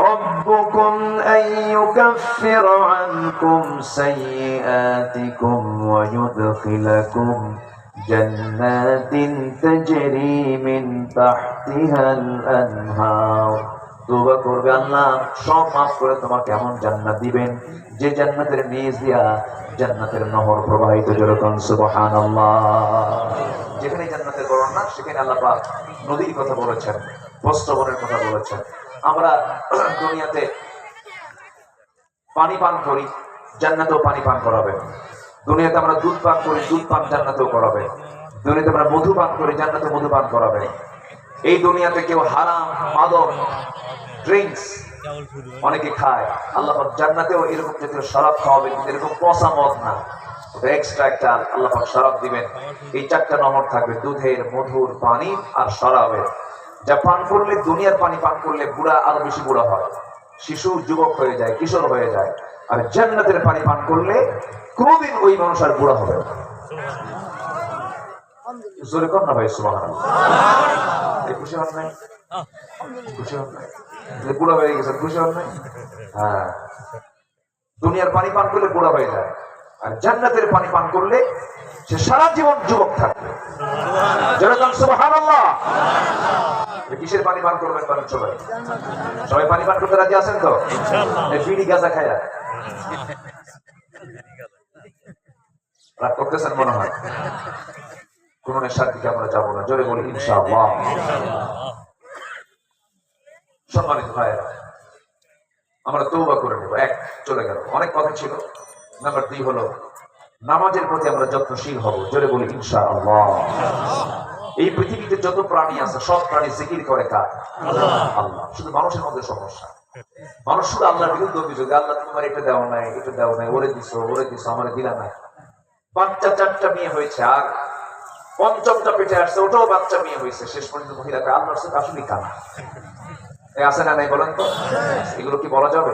ربكم أن يكفر عنكم سيئاتكم ويدخلكم جنات تجري من تحتها الأنهار। তওবা করবে আল্লাহ সব মাফ করে তোমাকে এমন জান্নাত দিবেন যে জান্নাতের নিচ দিয়া জান্নাতের নহর প্রবাহিত। যেরকম সুবহানাল্লাহ। যেখানে জান্নাতের বর্ণনা সেখানে আল্লাহ পাক নদীর কথা বলেছেন, বস্ত্রবনের কথা বলেছেন। আমরা দুনিয়াতে পানি পান করি, জান্নাতেও পানি পান করাবে। দুনিয়াতে আমরা দুধ পান করি, দুধ পান জান্নাতেও করাবে। দুনিয়াতে আমরা মধু পান করি, জান্নাতে মধু পান করাবে। এই দুনিয়াতে কেউ হারাম মাদক ড্রিঙ্কস অনেকে খায়, আল্লাহ পাক জান্নাতেও এরকম জাতীয় শরাব খাওয়াবে, কিন্তু এরকম পচা মদ না। এক্সট্রা একটা আল্লাহ পাক শরাব দিবেন। এই 4টা নহর থাকবে, দুধের, মধুর, পানি আর শরাবের। যা পান করলে, দুনিয়ার পানি পান করলে বুড়া আরো বেশি বুড়া হয়, শিশু যুবক হয়ে যায়, কিশোর হয়ে যায়। আর জান্নাতের পানি পান করলে কোনদিন ওই মানুষ আর বুড়া হবে না। জোরে কর না ভাই সুবহানাল্লাহ। খুশি হন নাই? খুশি হন নাই? বুড়া হয়ে গেছে, খুশি হন নাই? হ্যাঁ, দুনিয়ার পানি পান করলে বুড়া হয়ে যায়, আর জান্নাতের পানি পান করলে সে সারা জীবন যুবক থাকবে। যেরকম সুবহানাল্লাহ। কিসের পানি পান করবেন বলেন সবাই? সবাই পানি পান করতে রাজি আছেন তো? ইনশাআল্লাহ। বিড়ি গাঁজা খায়া রাগ করতেছেন মনে হয়। কোন নেশার দিকে আমরা যাবো না, জোরে বলি ইনশাআল্লাহ। সম্মানিত ভাইয়েরা, আমরা তওবা করে নেব। 1 চলে গেল, অনেক কথা ছিল। নাম্বার 2 হলো নামাজের প্রতি আমরা যত্নশীল হব, জোরে বলি ইনশাআল্লাহ। এই পৃথিবীতে যত প্রাণী আছে সব প্রাণী জিকির করে কার? আল্লাহ। শুধু মানুষের মধ্যে সমস্যা, মানুষ শুধু আল্লাহর বিরুদ্ধে অভিযোগ, আল্লাহ তোমার এটা দেওয়া নাই, এটা দেওয়া নাই, ওরে দিছো আমার দিলা নাই। বাচ্চা 4টা মেয়ে হয়েছে, আর 5টা পেটে আসছে, ওটাও বাচ্চা মেয়ে হয়েছে। শেষ পর্যন্ত মহিলাকে আল্লাহর সাথে আসলে কানা আছে না নাই বলেন তো? এগুলো কি বলা যাবে?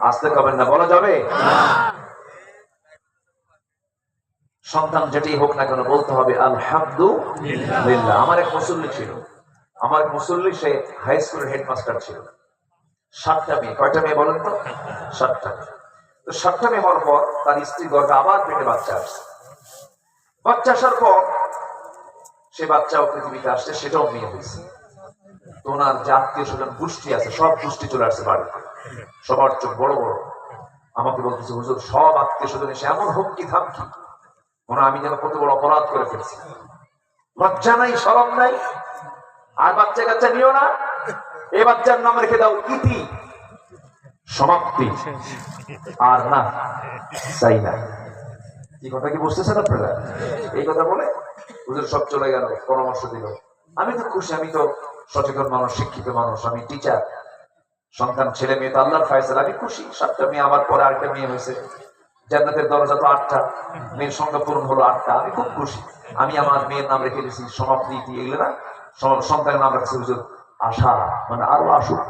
আসতে কবেন না, বলা যাবে? সন্তান যেটাই হোক না কেন বলতে হবে আলহামদুলিল্লাহ। আমার এক মুসল্লি ছিল, সে হাই স্কুলের হেডমাস্টার ছিল। 7টা মেয়ে। কয়টা মেয়ে বলেন তো? 7টা। তো 7টা মেয়ে হওয়ার পর তার স্ত্রী গর্ভে আবার পেটে বাচ্চা আসছে। বাচ্চা আসার পর সে বাচ্চাও পৃথিবীতে আসছে, সেটাও মেয়ে হয়েছে। তো ওনার যে আত্মীয় স্বজন গোষ্ঠী আছে, সব গোষ্ঠী চলে আসছে বাড়িতে, সবার চোখ বড় বড়। আমাকে বলতেছে, হুজুর সব আত্মীয় স্বজন এসে এমন হুমকি ধামকি, মনে আমি যেন কত বড় অপরাধ করে ফেলছি। লজ্জা নাই, শরম নাই, আর বাচ্চা কাচ্চা নিও না, এই বাচ্চার নাম রেখে দাও ইতি, সমাপ্তি, আর না চাই না। এই কথা কি বুঝতেছেন আপনারা? এই কথা বলে হুজুর সব চলে গেল, পরামর্শ দিল। আমি তো খুশি, আমি তো সচেতন মানুষ, শিক্ষিত মানুষ, আমি টিচার, সন্তান ছেলে মেয়ে তো আল্লাহর ফয়সালা, আমি খুশি। 7টা মেয়ে, আমার পরে আরেকটা মেয়ে হয়েছে। জান্নাতের দরজা তো 8টা, মেয়ের সংখ্যা পূরণ হলো 8টা, আমি খুব খুশি। আমি আমার মেয়ের নাম রেখে দিয়েছি সমাপ্তি, এগুলো না, সন্তানের নাম রাখছি হুজুর আশা, মানে আরো আসুক।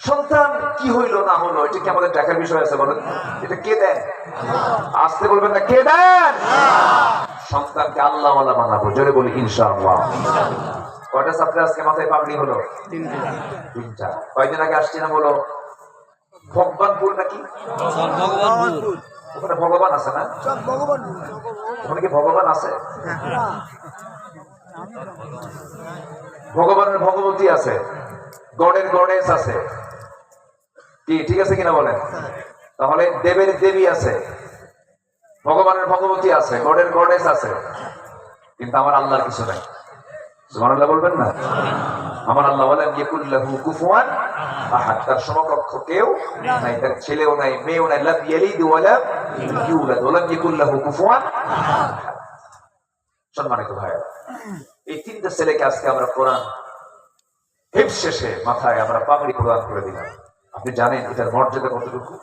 সন্তান কি হইলো না হলো এটা কি আমাদের দেখার বিষয় আছে বলেন? এটা কে দেন? আসতে বলবেন না, কে দেন? সন্তানকে আল্লাহ ওয়ালা বানাবো, জোরে বলি ইনশাআল্লাহ। কয়টা ছাত্র আজকে মাথায় পাগড়ি হলো? 3টা। কয়দিন আগে আসছি না বলো ভগবানপুর নাকি? ওখানে ভগবান আছে না? ওখানে কি ভগবান আছে? ভগবানের ভগবতী আছে, গডের গডেস আছে, কি ঠিক আছে কিনা বলেন? তাহলে দেবের দেবী আছে, ভগবানের ভগবতী আছে, গডের গডেস আছে, কিন্তু আমার আল্লাহর কিছু নাই। সুবহানাল্লাহ বলবেন না? আমার আল্লাহ বলেন ইয়াকুল্লাহু কুফুয়ান আহাদ, তার সমকক্ষ কেউ নাই, তার ছেলেও নাই, মেয়েও নাই। লাম ইয়ালিদ ওয়া লাম ইউলাদ ওয়া লাম ইয়াকুল্লাহু কুফুয়ান আহাদ। সম্মানিত ভাইরা, এই 3টা ছেলেকে আজকে আমরা কোরআন হিফজ শেষে মাথায় আমরা পাগড়ি প্রদান করে দিলাম। আপনি জানেন এটার মর্যাদা কতটুকু?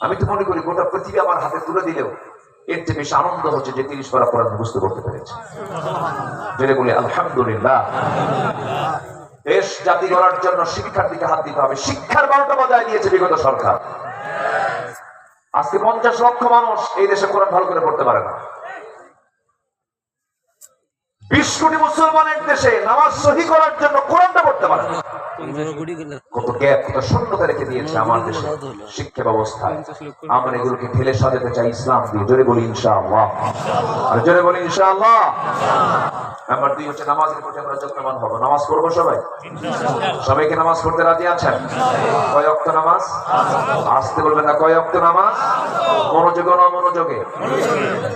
আমি তো মনে করি গোটা পৃথিবী আমার হাতে তুলে দিলেও এর চেয়ে বেশি আনন্দ হচ্ছে যে 30 পারা কোরআন মুখস্থ করতে পেরেছে। যেটা বলি আলহামদুলিল্লাহ। দেশ জাতি গড়ার জন্য শিক্ষার দিকে হাত দিতে হবে। শিক্ষার 12টা বাজায় দিয়েছে বিগত সরকার। আজকে 50 লক্ষ মানুষ এই দেশে কোরআন ভালো করে পড়তে পারে না। 20 কোটি মুসলমানের দেশে নামাজ সহি করার জন্য কোরআনটা পড়তে পারে না। কত গ্যাপ, কত শূন্যতা রেখে দিয়েছে আমার দেশে শিক্ষা ব্যবস্থায়। আমরা এগুলোকে ঠেলে সাজাতে চাই ইসলাম দিয়ে, জোরে বলি ইনশাআল্লাহ। আর জোরে বলি ইনশাআল্লাহ। নাম্বার 2 হচ্ছে নামাজের প্রতি আমরা যত্নবান হব। নামাজ পড়বো সবাই? সবাইকে নামাজ পড়তে রাজি আছেন? কয় ওয়াক্ত নামাজ? আসতে বলবেন না, কয় ওয়াক্ত নামাজ? মনোযোগে না অমনোযোগে?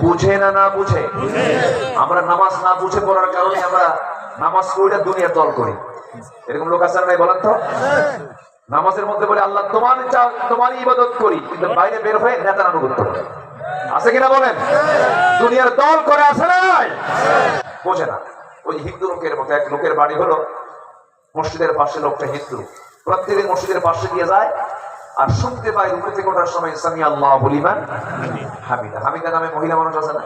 বুঝে না না বুঝে? আমরা নামাজ না বুঝে পড়ার কারণে আমরা নামাজ পড়ে দুনিয়ার দল করি। এরকম লোক আছে না নাই বলেন তো? নামাজের মধ্যে বলে আল্লাহ তোমারই ইবাদত করি, কিন্তু বাইরে বের হয়ে নেতার আনুগত্য করে। আছে কিনা বলেন? দুনিয়ার দল করে, আছে না নাই? বোঝে না। ওই হিন্দু লোকের মতো এক লোকের বাড়ি হলো মসজিদের পাশে, লোকটা হিন্দু, প্রত্যেকদিন মসজিদের পাশে দিয়ে যায় আর শুনতে পায় রুকু থেকে ওঠার সময় সামি আল্লাহু লিমান হামিদা। হামিদা নামে মহিলা মানুষ আছে না?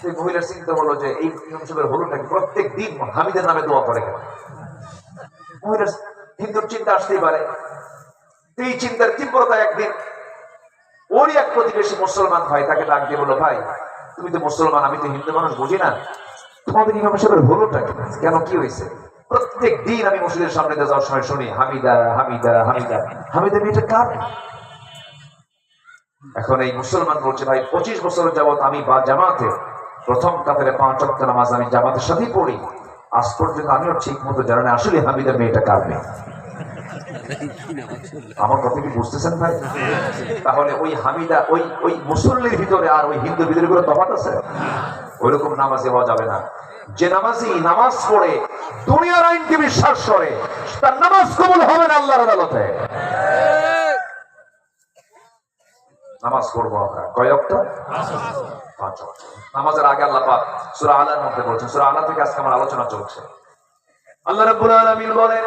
এই মহিলার চিন্তা হলো যে এই নিয়মের হলোটা কি, প্রত্যেক দিন হামিদের নামে দোয়া করে কেন? মহিলার হিন্দুর চিন্তা আসতেই পারে। এই চিন্তার তীব্রতা একদিন ওরই এক প্রতিবেশী মুসলমান ভাই তাকে ডাক দিয়ে বলল, ভাই তুমি তো মুসলমান, আমি তো হিন্দু মানুষ, বুঝি না তোমাদের ইমাম সাহেবের হলোটা কেন, কি হয়েছে? প্রত্যেক দিন আমি মসজিদের সামনে যাওয়ার সময় শুনি হামিদা হামিদা হামিদা। হামিদা মেয়েটা কার? এখন এই মুসলমান বলছে, ভাই 25 বছর যাবত আমি বা জামাতে প্রথম কাতারে 5 ওয়াক্ত নামাজ আমি জামাতের সাথেই পড়ি, আজ পর্যন্ত আমিও ঠিক মতো জানি না আসলে হামিদা মেয়েটা কার মেয়ে। আমার কথা কি বুঝতেছেন ভাই? তাহলে ওই হামিদা ওই মুসল্লির ভিতরে আর ওই হিন্দুর ভিতরে কোনো তফাৎ আছে? ওইরকম নামাজি হওয়া যাবে না। যে নামাজি নামাজ পড়ে দুনিয়ার আইনকে বিশ্বাস করে তার নামাজ কবুল হবে না আল্লাহর আদালতে। নামাজ পড়বো আমরা কয় ওয়াক্ত? 5 ওয়াক্ত। নামাজের আগে আল্লাহ পাক সূরা আলার মধ্যে বলছেন, সূরা আলা থেকে আজকে আমার আলোচনা চলছে। আল্লাহ রাব্বুল আলামিন বলেন,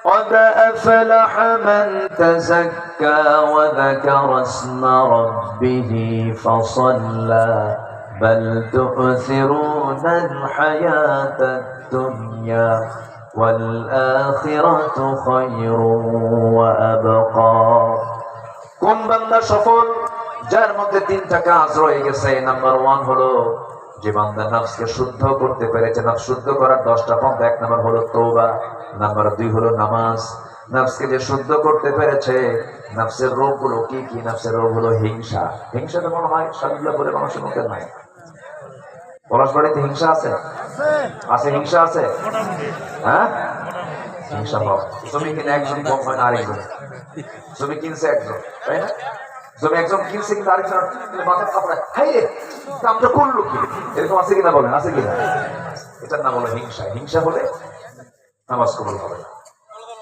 قد أفلح من تزكى وذكر اسم ربه فصلى بل تؤثرون الحياة الدنيا والآخرة خير وأبقى। কোন বান্দা সফল? যার মধ্যে 3টা কাজ রয়ে গেছে। নাম্বার 1 হলো যে বান্দা নফসকে শুদ্ধ করতে পেরেছে। নফস শুদ্ধ করার 10টা পন্থা। 1 নাম্বার হলো তওবা, নাম্বার 2 হলো নামাজ। নফসকে যে শুদ্ধ করতে পেরেছে, নফসের রোগ গুলো কি কি? নফসের রোগ হলো হিংসা। হিংসা তো মনে হয় সাবিল্লাহ বলে মানুষের মুখে নাই। পলাশবাড়িতে হিংসা আছে? আছে, হিংসা আছে। হ্যাঁ, হিংসা ভাব। জমি কিনে একজন কম হয় না আরেকজন। জমি কিনছে একজন, তাই না? জমি একজন কিনছে কিন্তু আরেকজন মাথা কাপড়ায়, হাই রে কামটা করলো কি? এরকম আছে কিনা বলেন, আছে কিনা? এটার নাম হলো হিংসা। হিংসা হলে নামাজ কবুল হবে না।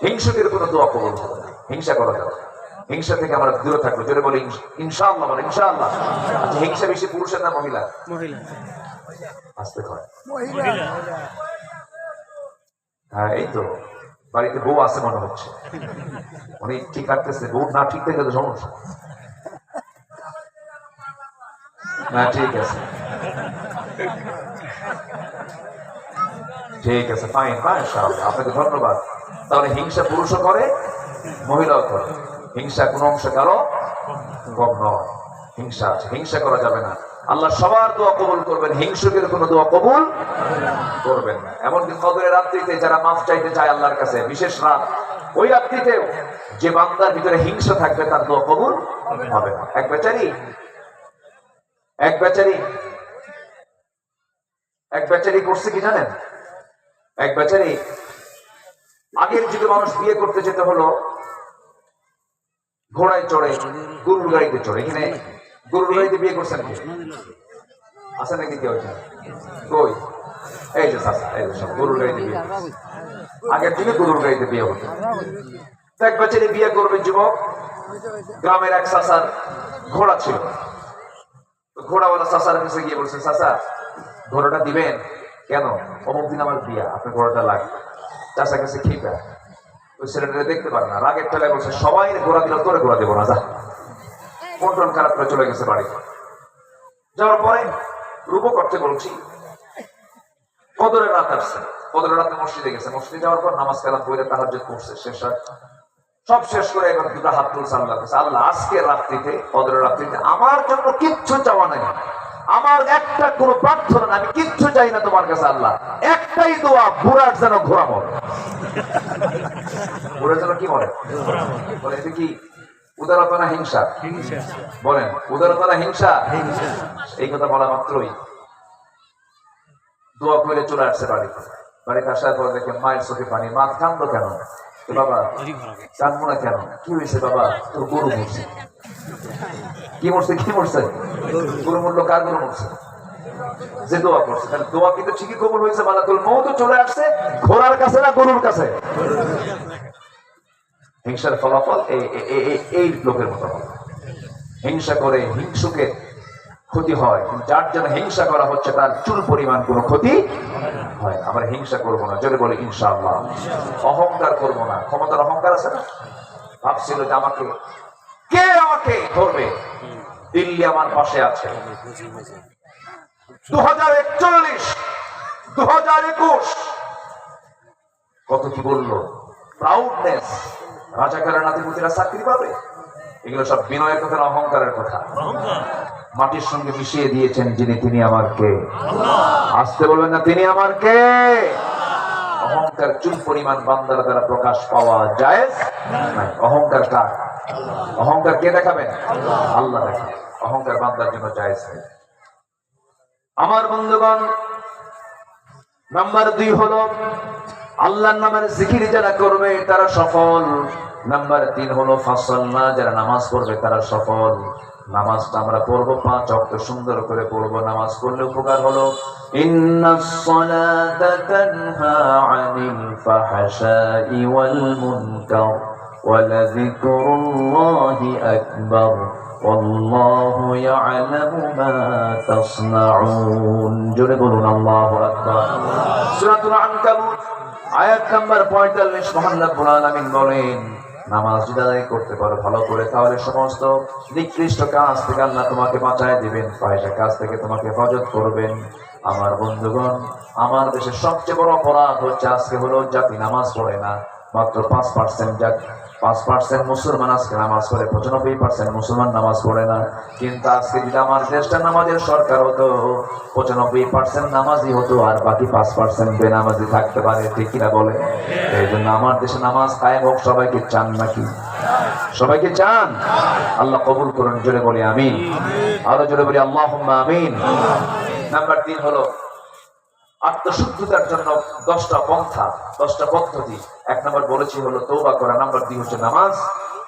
হিংসুকের কোনো দোয়া কবুল হবে না। হিংসা করা যাবে না। হিংসা থেকে আমরা দূরে থাকবো। জোরে বলি ইনশাআল্লাহ, বলে ইনশাআল্লাহ। আচ্ছা, হিংসা বেশি পুরুষের না মহিলা? মহিলা। আসতে হয়। হ্যাঁ, এই তো বাড়িতে বউ আছে মনে হচ্ছে, উনি ঠিক রাখতেছে। বউ না ঠিক থেকে তো সমস্যা না। ঠিক আছে, ঠিক আছে, ফাইন ফাইন, আপনাকে ধন্যবাদ। তাহলে হিংসা পুরুষও করে, মহিলাও করে। হিংসা কোন অংশে কারো কম নয়। হিংসা আছে, হিংসা করা যাবে না। আল্লাহ সবার দোয়া কবুল করবেন, হিংসুকের কোনো দোয়া কবুল করবেন না। এমনকি কদরের রাত্রিতে যারা মাফ চাইতে চায় আল্লাহর কাছে, বিশেষ রাত, ওই রাত্রিতেও যে বান্দার ভিতরে হিংসা থাকবে তার দোয়া কবুল হবে না। এক বেচারি করছে কি জানেন? এক বেচারি, আগের যুগে মানুষ বিয়ে করতে যেতে হলো ঘোড়ায় চড়ে, গরুর গাড়িতে চড়ে। এখানে গরুর গাড়িতে বিয়ে করছেন কি? আছে নাকি কেউ? কই? এই যে চাচা, এই সব গরুর গাড়িতে বিয়ে। আগের দিনে গরুর গাড়িতে বিয়ে হতো। এক বেচারি বিয়ে করবে যুবক। গ্রামের এক চাচার ঘোড়া ছিল। ঘোড়াওয়ালা চাচার কাছে গিয়ে বলছে, চাচা ঘোড়াটা দিবেন? কেন? অমুক দিন আমার বিয়া, আপনার ঘোড়াটা লাগবে। চাচার কাছে খেপা, ওই ছেলেটা দেখতে পারে না, রাগের ঠেলায় বলছে, সবাই ঘোড়া দিল, তোরে ঘোড়া দেবো না, যা। মন খারাপ করে চলে গেছে বাড়ি। যাওয়ার পরে রূপক করতে বলছি, কদরের রাত আসছে। কদরের রাতে মসজিদে গেছে। মসজিদে যাওয়ার পর নামাজ কালাম পড়ে তাহাজ্জুদ করছে। সব শেষ করে এবার 2টা হাত তুলছে আল্লাহর কাছে। আল্লাহ, আজকে রাত্রিতে, কদরের রাত্রিতে আমার জন্য কিচ্ছু চাওয়া নাই, আমার একটা কোনো প্রার্থনা না, আমি কিচ্ছু চাই না তোমার কাছে আল্লাহ। একটাই দোয়া, বুড়ার যেন ঘোড়া মরে। বুড়ার যেন কি মরে? বলে এটা কি উদারতা না হিংসা? বলেন, উদারতা না হিংসা? এই কথা বলা মাত্রই দোয়া করে চলে আসছে বাড়িতে। বাড়িতে আসার পর দেখে মায়ের চোখে পানি। মা কান্দো কেন? বাবা কান্দবো না কেন? কি হয়েছে বাবা? তোর গরু মরছে। কি মরছে? কি মরছে? গরু মরলো। কার গরু মরছে? যে দোয়া করছে। তাহলে দোয়া কিন্তু ঠিকই কবুল হয়েছে। মালাকুল মউত চলে আসছে ঘোড়ার কাছে না গরুর কাছে? হিংসার ফলাফল এই লোকের মতো হবে। হিংসা করে হিংসুকে ক্ষতি হয়, যার জন্য হিংসা করা হচ্ছে তার চুল পরিমাণ কোনো ক্ষতি হয় না। আমরা হিংসা করবো না, জোরে বলে ইনশাআল্লাহ। অহংকার করবো না। ক্ষমতার অহংকার আছে না? ভাবছিল যে আমাকে ধরবে, দিল্লি আমার পাশে আছে। 2041, 2021 কত কি বললো, প্রাউডনেস, রাজাকারের নাতিপুতিরা চাকরি পাবে, এগুলো সব বিনয়ের কথা, অহংকারের কথা। মাটির সঙ্গে মিশিয়ে দিয়েছেন যিনি, তিনি আমার কে? আসতে বলবেন না, তিনি আমার কে? অহংকার চুল পরিমাণ বান্দার দ্বারা প্রকাশ পাওয়া জায়েজ নাই। অহংকার কার? অহংকার কে দেখাবেন? আল্লাহ দেখাবেন। অহংকার বান্দার জন্য জায়েজ নাই। আমার বন্ধুগণ, নাম্বার 2 হলো আল্লাহর নামের জিকির যারা করবে তারা সফল। নাম্বার 3 হলো ফাসাল্লা, যারা নামাজ পড়বে তারা সফল। নামাজটা আমরা পড়বো 5 ওয়াক্ত সুন্দর করে পড়বো। নামাজ পড়লে উপকার হলো ইন্নাস সালাতা তানহা আনিল ফাহশাই ওয়াল মুনকার ওয়া লাযিকরুল্লাহি আকবার ওয়াল্লাহু ইয়ালামু মা তাসনাউন। জোরে বলুন আল্লাহু আকবার। সূরাতুল আনকাবুত আয়াত নাম্বার 45 মহান রব্বুল আলামিন বলেন, নামাজ যদি আদায় করতে পারো ভালো করে, তাহলে সমস্ত নিকৃষ্ট কাজ থেকে আল্লাহ তোমাকে বাঁচায় দিবেন, ফাহিশা কাজ থেকে তোমাকে হেফাজত করবেন। আমার বন্ধুগণ, আমার দেশের সবচেয়ে বড় অপরাধ হচ্ছে আজকে হলো জাতি নামাজ পড়ে না। মাত্র 5% মুসলমান আজকে নামাজ পড়ে, 95% মুসলমান নামাজ পড়ে না। কিন্তু আজকে যদি আমার দেশটা নামাজের সরকার হতো, 95% নামাজি হতো, আর বাকি 5% বেনামাজি থাকতে পারে। ঠিক কিনা বলে? এই জন্য আমার দেশে নামাজ কায়েম হোক। সবাইকে চান নাকি? সবাইকে চান? আল্লাহ কবুল করুন। জোরে বলি আমিন। আরো জোরে বলি আল্লাহুম্মা আমিন। নাম্বার 3 হলো আত্মশুদ্ধিতার জন্য 10টা পন্থা, 10টা পদ্ধতি। 1 নম্বর বলেছি হলো তওবা করা। নাম্বার 2 হচ্ছে নামাজ।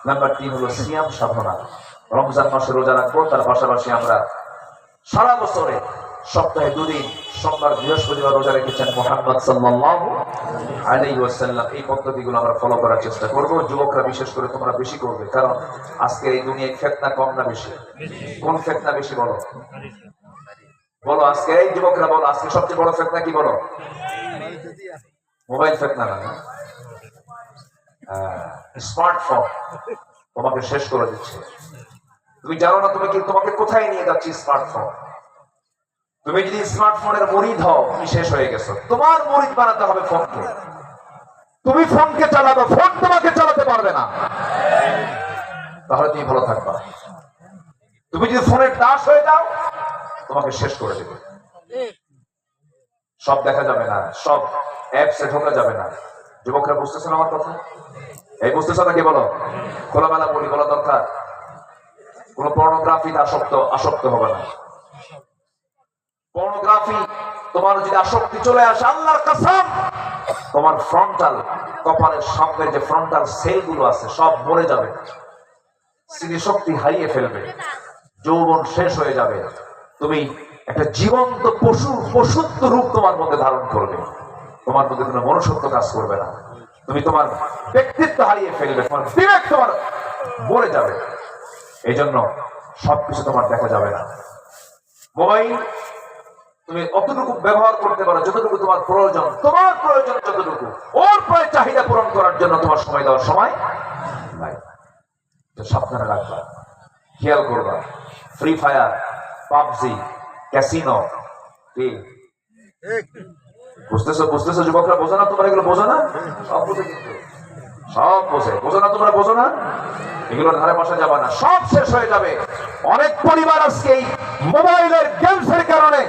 নাম্বার 3 হলো সিয়াম সাধনা। রমজান মাসে রোজা রাখবো, তার পাশাপাশি আমরা সারা বছরে সপ্তাহে 2 দিন সোমবার বৃহস্পতিবার রোজা রেখেছেন মুহাম্মদ সাল্লাল্লাহু আলাইহি ওয়াসাল্লাম। এই পদ্ধতিগুলো আমরা ফলো করার চেষ্টা করব। যুবকরা বিশেষ করে তোমরা বেশি করবে, কারণ আজকে এই দুনিয়ায় ফিতনা কম না বেশি? কোন ফিতনা বেশি বলো? বলো আজকে, এই যুবকরা বলো, আজকে সবচেয়ে বড় ফিতনা কি বলো? মোবাইল ফিতনা না? স্মার্টফোন তোমাকে শেষ করে দিচ্ছে। তুমি জানো না তোমাকে কোথায় নিয়ে যাচ্ছে স্মার্টফোন? তুমি যদি স্মার্টফোনের মুরিদ হও, তুমি শেষ হয়ে গেছো। তোমার মুরিদ বানাতে হবে ফোনকে। তুমি ফোনকে চালাবে, ফোন তোমাকে চালাতে পারবে না। তাহলে তুমি ভালো থাকবা। তুমি যদি ফোনের দাস হয়ে যাও, তোমাকে শেষ করে দেবে। সব দেখা যাবে না, সব অ্যাপসে ঢোকা যাবে না। যুবকরা বুঝতেছেন আমার কথা? এই বুঝতেছ নাকি বলো? খোলামেলা বলি, বলা দরকার। কোন পর্নোগ্রাফিতে আসক্ত হবে না। পর্নোগ্রাফি তোমার যদি আসক্তি চলে আসে, আল্লাহর কসম, তোমার ফ্রন্টাল কপালের সামনে যে ফ্রন্টাল সেলগুলো আছে সব মরে যাবে, স্মৃতিশক্তি হারিয়ে ফেলবে, যৌবন শেষ হয়ে যাবে। তুমি একটা জীবন্ত পশুত্ব রূপ তোমার মধ্যে ধারণ করবে। তোমার মধ্যে কোনো মনুষ্যত্ব কাজ করবে না। তুমি তোমার ব্যক্তিত্ব হারিয়ে ফেলবে, তোমার বিবেক তোমার মরে যাবে। এই জন্য সবকিছু তোমার দেখা যাবে না। মোবাইল তুমি অতটুকু ব্যবহার করতে পারো যতটুকু তোমার প্রয়োজন যতটুকু। ওর প্রায় চাহিদা পূরণ করার জন্য তোমার সময় দেওয়ার সময় নাই। সাবধানে রাখবা, খেয়াল করবা। ফ্রি ফায়ার, পাবজি, ক্যাসিনো, বুঝতেছো যুবকরা? বোঝো না তোমরা এগুলো? বোঝো না? সব বোঝে, কিন্তু সব বোঝো না তোমরা? বোঝো না? এগুলোর ধারে বসা যাবে না, সব শেষ হয়ে যাবে। অনেক পরিবার আজকে মোবাইলের গেমসের কারণে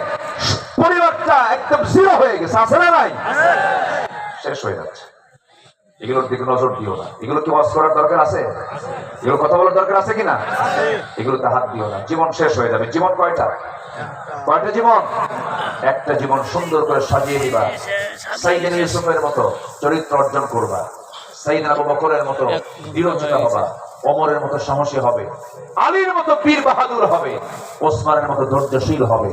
পরিবারটা একদম জিরো হয়ে গেছে, আছে না নাই? শেষ হয়ে যাচ্ছে। এগুলোর দিকে নজর দিও না। এগুলো কি ওয়াজ করার দরকার আছে? এগুলো কথা বলার দরকার আছে কিনা? এগুলোতে হাত দিও না। জীবন শেষ হয়ে যাবে। জীবন কয়টা জীবন? একটা জীবন সুন্দর করে সাজিয়ে নিবা। সাইয়েদনা ইউসুফের মতো চরিত্র অর্জন করবা, সাইয়েদনা আবু বকরের মতো দৃঢ়চিত্ত হবা, ওমরের মতো সাহসী হবে, আলীর মতো বীর বাহাদুর হবে, ওসমানের মতো ধৈর্যশীল হবে।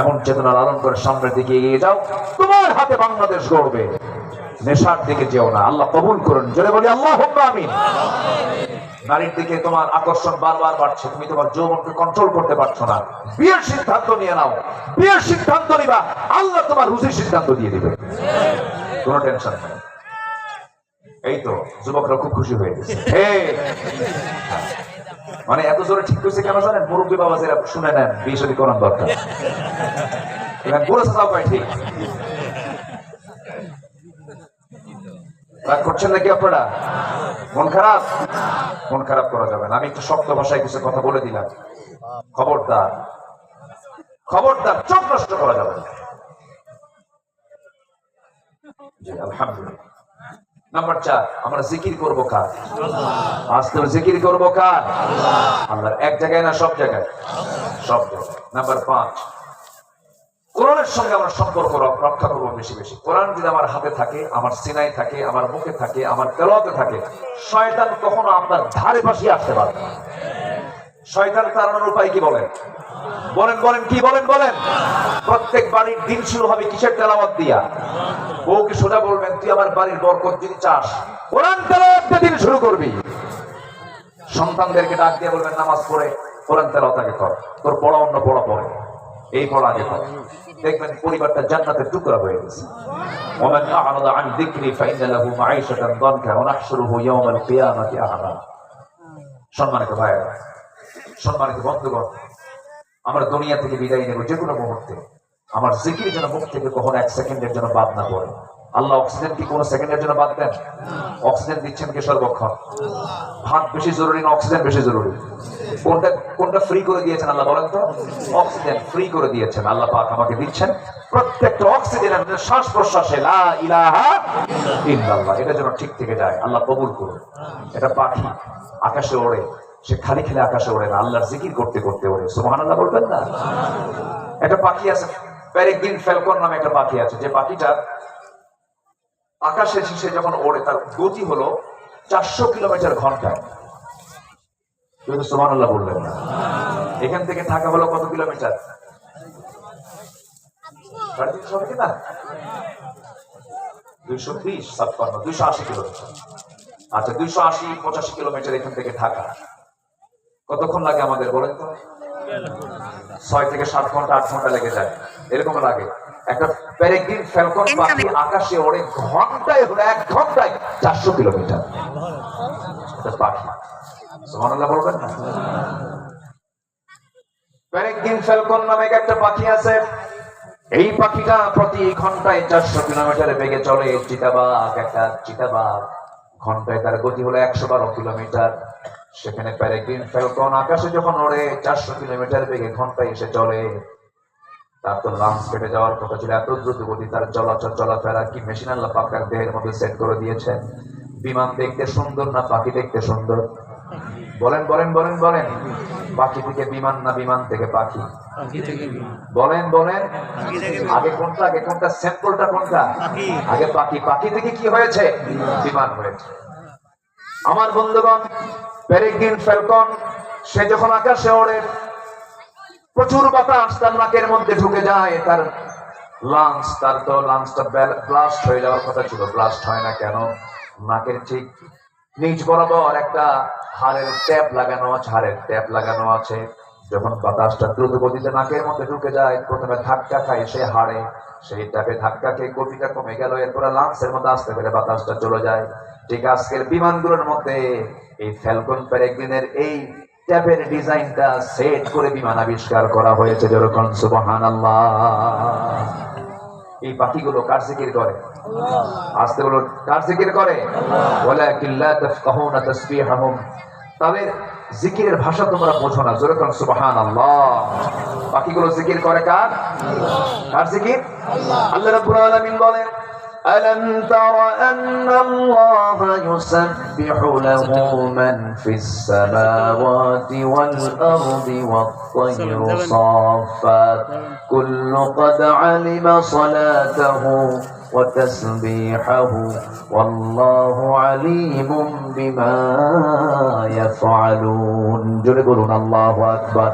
এমন চেতনা লালন করে সামনের দিকে এগিয়ে যাও। তোমার হাতে বাংলাদেশ গড়বে। নেশার দিকে যেও না, আল্লাহ কবুল করুন। জোরে বলি আল্লাহুম্মা আমিন। নারীর দিকে তোমার আকর্ষণ বারবার বাড়ছে, তুমি তোমার যৌবনকে কন্ট্রোল করতে পারছো না, বিয়ের সিদ্ধান্ত নিয়ে নাও। বিয়ের সিদ্ধান্ত নিবা, আল্লাহ তোমার রুজির সিদ্ধান্ত দিয়ে দিবে, কোনো টেনশন নেই। এই তো যুবকরা খুব খুশি হয়ে গেছে। মানে এত জোরে ঠিক করছে কেন জানেন? মুরব্বী বাবা যারা শুনে নেন, বিয়ে শাদী করার দরকার। বলেছে তাও কয় ঠিক। রাগ করছেন নাকি আপনারা? মন খারাপ? মন খারাপ করা যাবে না। আমি একটু শক্ত ভাষায় কিছু কথা বলে দিলাম, খবরদার খবরদার, চোখ নষ্ট করা যাবে না। জি আলহামদুলিল্লাহ। নাম্বার 4, আমরা জিকির করবো কার? আজকে জিকির করবো কার? আল্লাহর। এক জায়গায় না সব জায়গায়? সব জায়গায়। নাম্বার 5, কোরআনের সঙ্গে আমরা সম্পর্ক রক্ষা করবো বেশি বেশি। কোরআন যদি আমার হাতে থাকে, আমার সিনায় থাকে, আমার মুখে থাকে, আমার তেলাওয়াতে থাকে, শয়তান কখনো আপনার ধারে পাশে আসতে পারবে না। শয়তান তাড়ানোর উপায় কি বলেন? বলেন বলেন, কি বলেন বলেন? প্রত্যেক বাড়ির দিন শুরু হবে কিসের তেলাওয়াত দিয়া? বউকে সোজা বলবেন, তুই আমার বাড়ির বরকত যদি চাস, কোরআন তেলাওয়াত দিয়ে দিন শুরু করবি। সন্তানদেরকে ডাক দিয়ে বলবেন, নামাজ পড়ে কোরআন তেলাওয়াত আগে কর, তোর পড়া অন্য পড়া পড়ে, এই পড়া আগে কর। দেখবেন পরিবারটা জান্নাতের টুকরা হয়ে গেছে। ওমান আ'রাদা আন যিকরি ফাইন্না লাহু মাঈশাতান দানকা ওয়া নাহশুরুহু ইয়াওমাল কিয়ামাতি আ'মা। সম্মানিত ভাইরা, সম্মানিত বন্ধুগণ, আমরা দুনিয়া থেকে বিদায় নেব যে কোনো মুহূর্তে। আমার জিকির যেন মুখ থেকে কখনো 1 সেকেন্ডের জন্য বাদ না পড়ে। আল্লাহ অক্সিজেন কি কোনো সেকেন্ডের জন্য বাদ দেন? অক্সিজেন দিচ্ছেন কে সর্বক্ষণ? ভাত বেশি জরুরি না অক্সিজেন বেশি জরুরি? কোনটা ফ্রি করে দিয়েছেন আল্লাহ বলেন তো? অক্সিজেন ফ্রি করে দিয়েছেন আল্লাহ পাক, আমাকে দিচ্ছেন। প্রত্যেকটা অক্সিজেন আমাদের শ্বাস প্রশ্বাসে লা ইলাহা ইল্লাল্লাহ, এটা যেন ঠিক থেকে যায়। আল্লাহ কবুল করুন। এটা পাখি আকাশে ওড়ে, সে খালি খেলে আকাশে ওড়ে না, আল্লাহর জিকির করতে করতে ওড়ে। সুবহানাল্লাহ বলবেন না? একটা পাখি আছে, পেরেগ্রিন ফ্যালকন নামে একটা পাখি আছে, যে পাখিটা আকাশে সে যখন ওড়ে তার গতি হলো 400 কিলোমিটার ঘন্টায়। কিন্তু সুবহানাল্লাহ বলবেন না? এখান থেকে ঢাকা হলো কত কিলোমিটার? 350 না 230 56 280 কিলোমিটার। আচ্ছা 280-85 কিলোমিটার এখান থেকে ঢাকা। কতক্ষণ লাগে আমাদের বলেন তো? 6 থেকে 7 ঘন্টা 8 ঘন্টা লেগে যায়, এরকম লাগে। একটা পেরেগ্রিন ফ্যালকন পাখি আকাশে ওড়ে ঘন্টায় হলো 1 ঘন্টায় 400 কিলোমিটার। এটা পাখি। সুবহানাল্লাহ বলবেন না? পেরেগ্রিন ফ্যালকন নামে একটা পাখি আছে। এই পাখিটা প্রতি ঘন্টায় 400 কিলোমিটার বেগে চলে। একটা চিতাবাঘ ঘন্টায় তার গতি হলো 112 কিলোমিটার। সেখানে পেরেগ্রিন ফ্যালকন আকাশে যখন ওড়ে 400 কিলোমিটার বেগে ঘন্টায় এসে চলে, তার তো লাঞ্চ কেটে যাওয়ার কথা ছিল। এত দ্রুত গতি তার চলাফেরা কি মেশিন আল্লাহ পাক তার দেহের মধ্যে সেট করে দিয়েছেন। বিমান দেখতে সুন্দর না পাখি দেখতে সুন্দর? বলেন বলেন বলেন বলেন। পাখি থেকে বিমান না বিমান থেকে পাখি? বলেন বলেন। আগে কোনটা স্যাম্পলটা কোনটা? আগে পাখি। পাখি থেকে কি হয়েছে? বিমান হয়েছে। আমার বন্ধুগণ, পেরেগ্রিন ফ্যালকন সে যখন আকাশে ওড়ে, প্রচুর বাতাস তার নাকের মধ্যে ঢুকে যায়। তার লাঞ্চটা ব্লাস্ট হয়ে যাওয়ার কথা ছিল, ব্লাস্ট হয় না কেন? নাকের ঠিক নিচ বরাবর একটা হাড়ের ট্যাপ লাগানো আছে। যখন বাতাসটা দ্রুত গতিতে নাকের মধ্যে ঢুকে যায়, প্রথমে ধাক্কা খায় সে হাড়ে, সেই ট্যাপে ধাক্কা খেয়ে গতিটা কমে গেল, এরপরে লাঞ্চের মধ্যে আসতে পেরে বাতাসটা চলে যায়। ঠিক আজকের বিমানগুলোর মধ্যে এই ফ্যালকন পেরেগ্রিনের এই ট্যাপের ডিজাইনটা সেট করে বিমান আবিষ্কার করা হয়েছে। যেরকম সুবহানাল্লাহ। এই পাখিগুলো কার জিকির করে? আস্তে বলো, কার জিকির করে? ওয়ালাকিন লা তাফকাহুনা তাসবিহাহুম, তাদের জিকিরের ভাষা তোমরা বোঝো না। যেরকম সুবহানাল্লাহ। পাখিগুলো জিকির করে কার? কার জিকির? আল্লাহ রাব্বুল আলামিন বলেন, ألم تر أن الله يسبح له من في السماوات والأرض والطير صافات كل قد علم صلاته وتسبيحه والله عليم بما يفعلون. جل قولون الله أكبر.